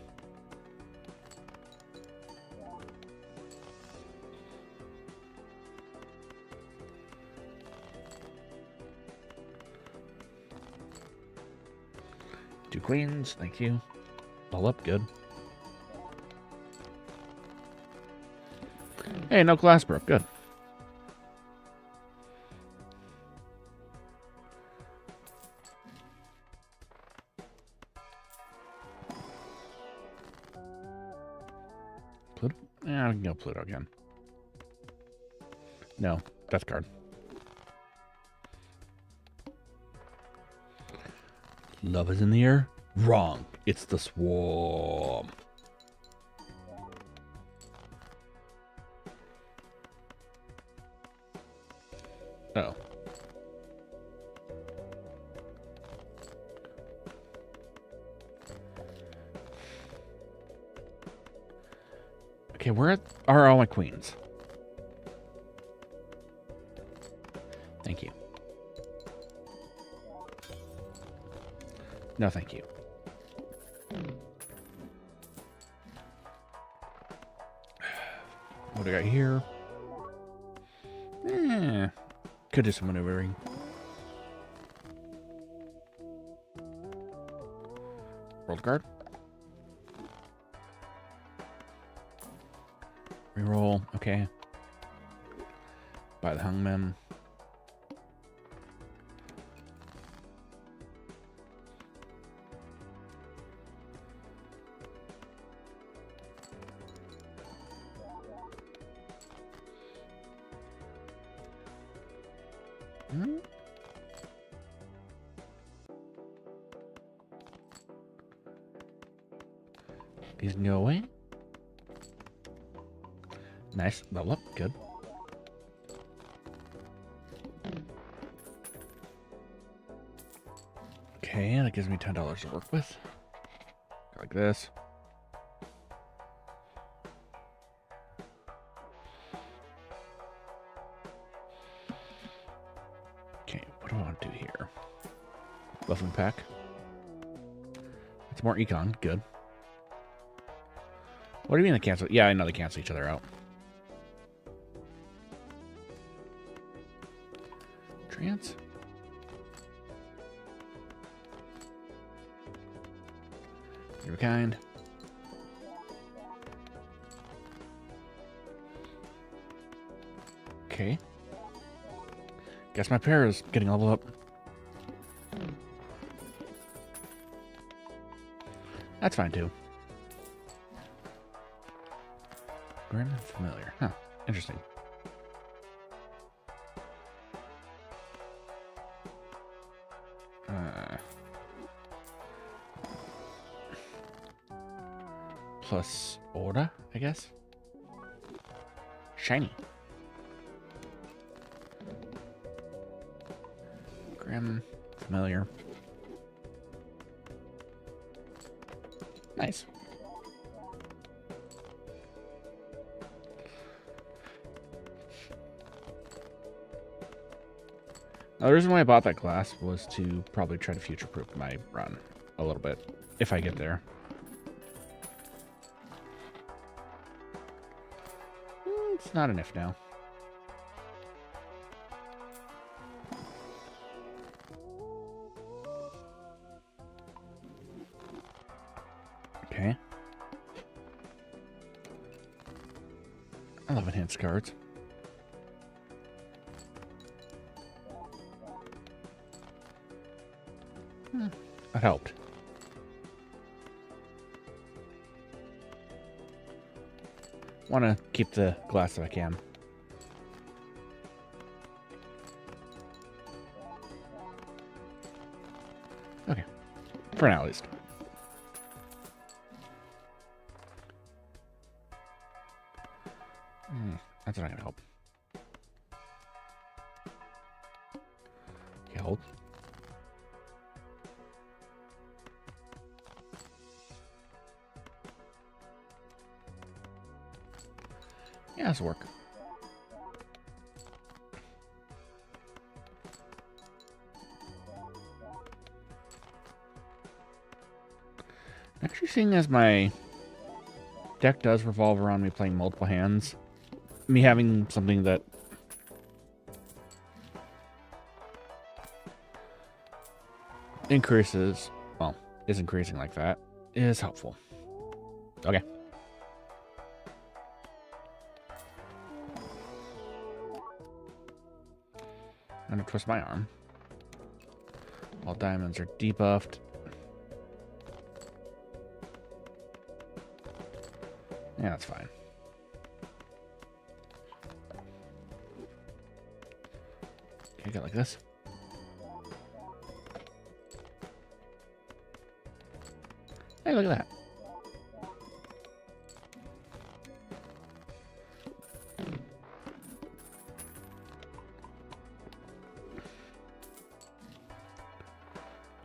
Two queens, thank you. All up, good. Hey, no glass broke, good. Pluto? Yeah, I can go Pluto again. No, death card. Love is in the air? Wrong. It's the swarm. Oh. Okay, where are all my queens? Thank you. No, thank you. What do I got here? Could do some maneuvering. World card. Reroll. Okay. Buy the Hangman. These can go away. Nice. Level up. Good. Okay, that gives me $10 to work with. Like this. Okay, what do I want to do here? Buffing pack. It's more econ. Good. What do you mean they cancel? Yeah, I know they cancel each other out. Trance. Your kind. Okay. Guess my pair is getting leveled up. That's fine too. Grim and familiar. Huh. Interesting. Plus Aura, I guess. Shiny. Grim, familiar. Nice. Now, the reason why I bought that glass was to probably try to future-proof my run a little bit, if I get there. It's not an if now. Okay. I love enhanced cards. That helped. Want to keep the glass if I can. Okay. For now, at least. That's not going to help. Okay, hold. Yeah, this will work. Actually, seeing as my deck does revolve around me playing multiple hands, me having something that increases, well, is increasing like that, is helpful. Okay. I'm gonna twist my arm. All diamonds are debuffed. Yeah, that's fine. Okay, go like this. Hey, look at that.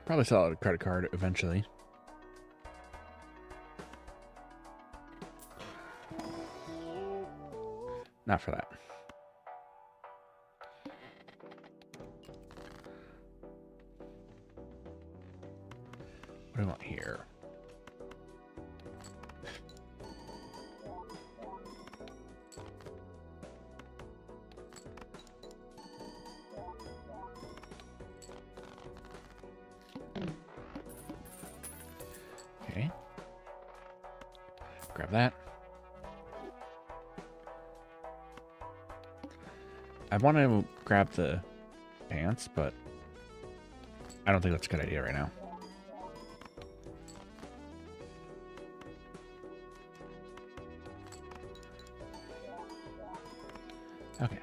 Probably sell out a credit card eventually. Not for that. What do I want here? Okay. Grab that. I want to grab the pants, but I don't think that's a good idea right now. Okay.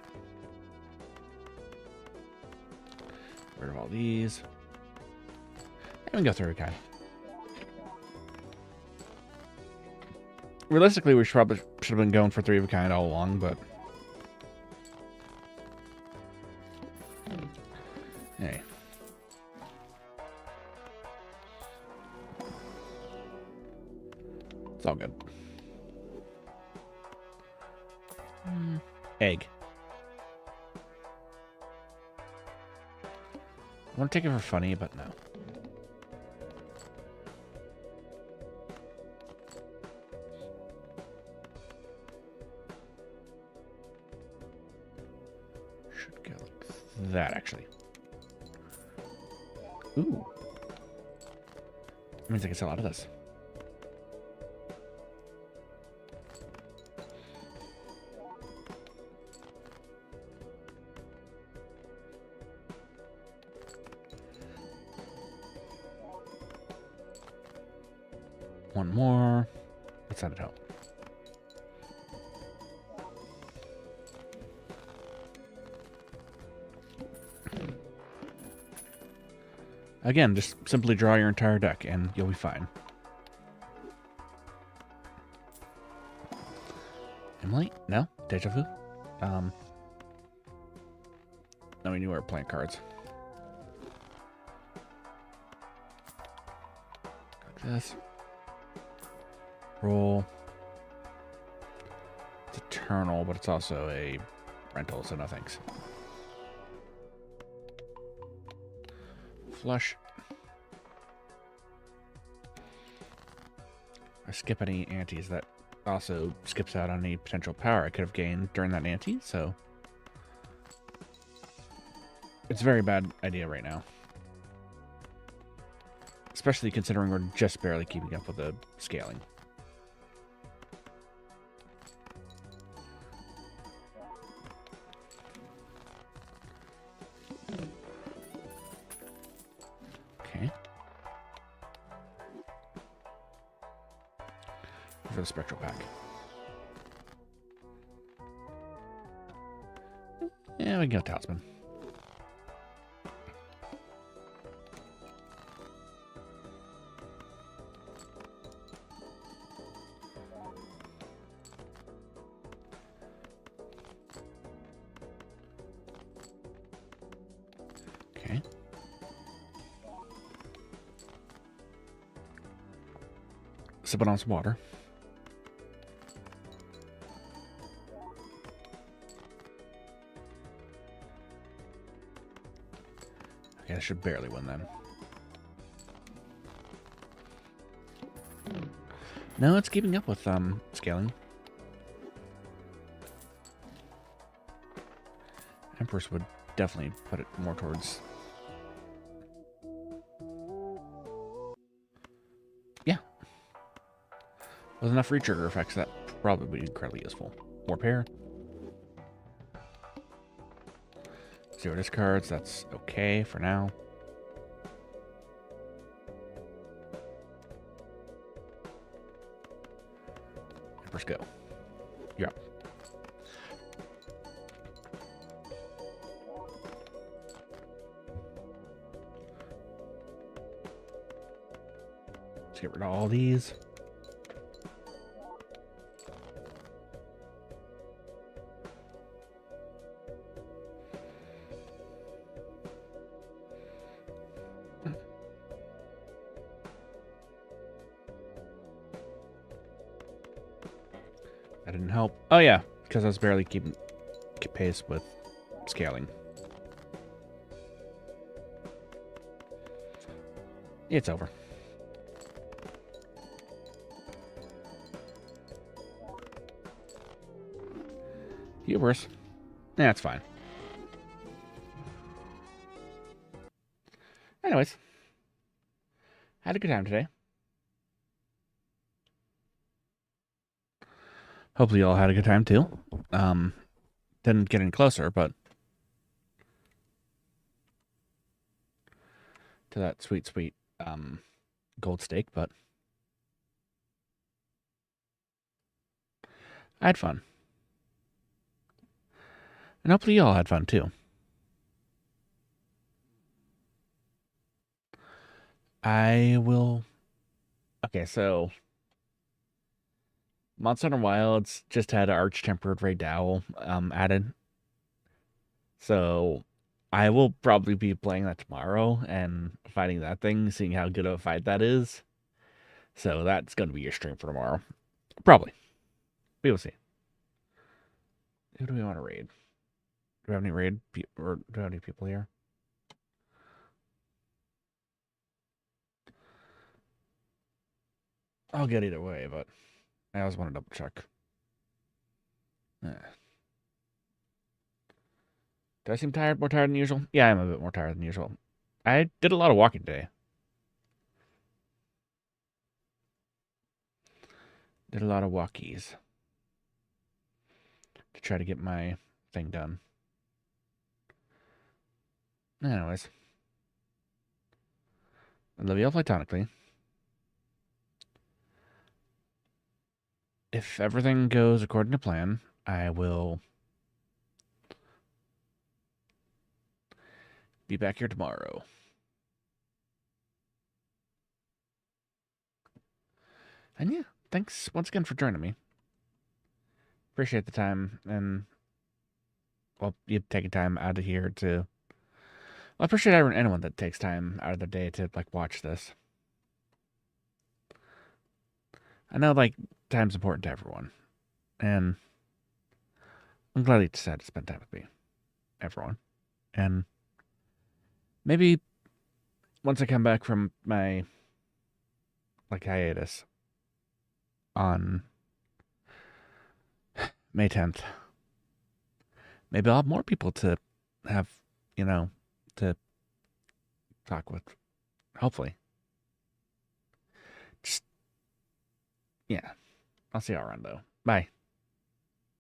Get rid of all these. And we go through again. Realistically, we should have been going for 3 of a kind all along, but hey. It's all good. Egg. I want to take it for funny, but no. Should go like that, actually. Ooh. That means I can sell out of this. One more. Let's send it out. Again, just simply draw your entire deck and you'll be fine. Emily? No? Deja vu? No, we knew we were playing cards. Like this. Roll. It's eternal, but it's also a rental, so no thanks. Flush. I skip any antes. That also skips out on any potential power I could have gained during that ante, so it's a very bad idea right now. Especially considering we're just barely keeping up with the scaling. Okay. For the spectral pack. Yeah, we can go talisman. Okay. Sipping on some water. Okay, I should barely win then. No, it's keeping up with scaling. Empress would definitely put it more towards. Yeah. With enough retrigger effects, that probably would be incredibly useful. More pair. 0 discards, that's okay for now. Empress go. You're up. Let's get rid of all these. That didn't help. Oh yeah, because I was barely keeping pace with scaling. It's over. Hubris. Yeah, it's fine. Anyways, had a good time today. Hopefully you all had a good time too. Didn't get any closer, but to that sweet, sweet gold steak, but I had fun. And hopefully you all had fun too. I will... Okay, so... Monster Hunter Wilds just had Arch-Tempered Ray Dowell added. So I will probably be playing that tomorrow and fighting that thing, seeing how good of a fight that is. So that's going to be your stream for tomorrow. Probably. We will see. Who do we want to raid? Do we have any raid or do we have any people here? I'll get either way, but I always want to double check. Do I seem tired? More tired than usual? Yeah, I'm a bit more tired than usual. I did a lot of walking today. Did a lot of walkies to try to get my thing done. Anyways. I love you all platonically. If everything goes according to plan, I will be back here tomorrow. And yeah, thanks once again for joining me. Appreciate the time and, well, you taking time out of here to... Well, I appreciate anyone that takes time out of their day to, like, watch this. I know, like, time's important to everyone. And I'm glad you decided to spend time with me, everyone. And maybe once I come back from my, like, hiatus on May 10th, maybe I'll have more people to have, you know, to talk with. Hopefully. Just, yeah. I'll see y'all around, though. Bye.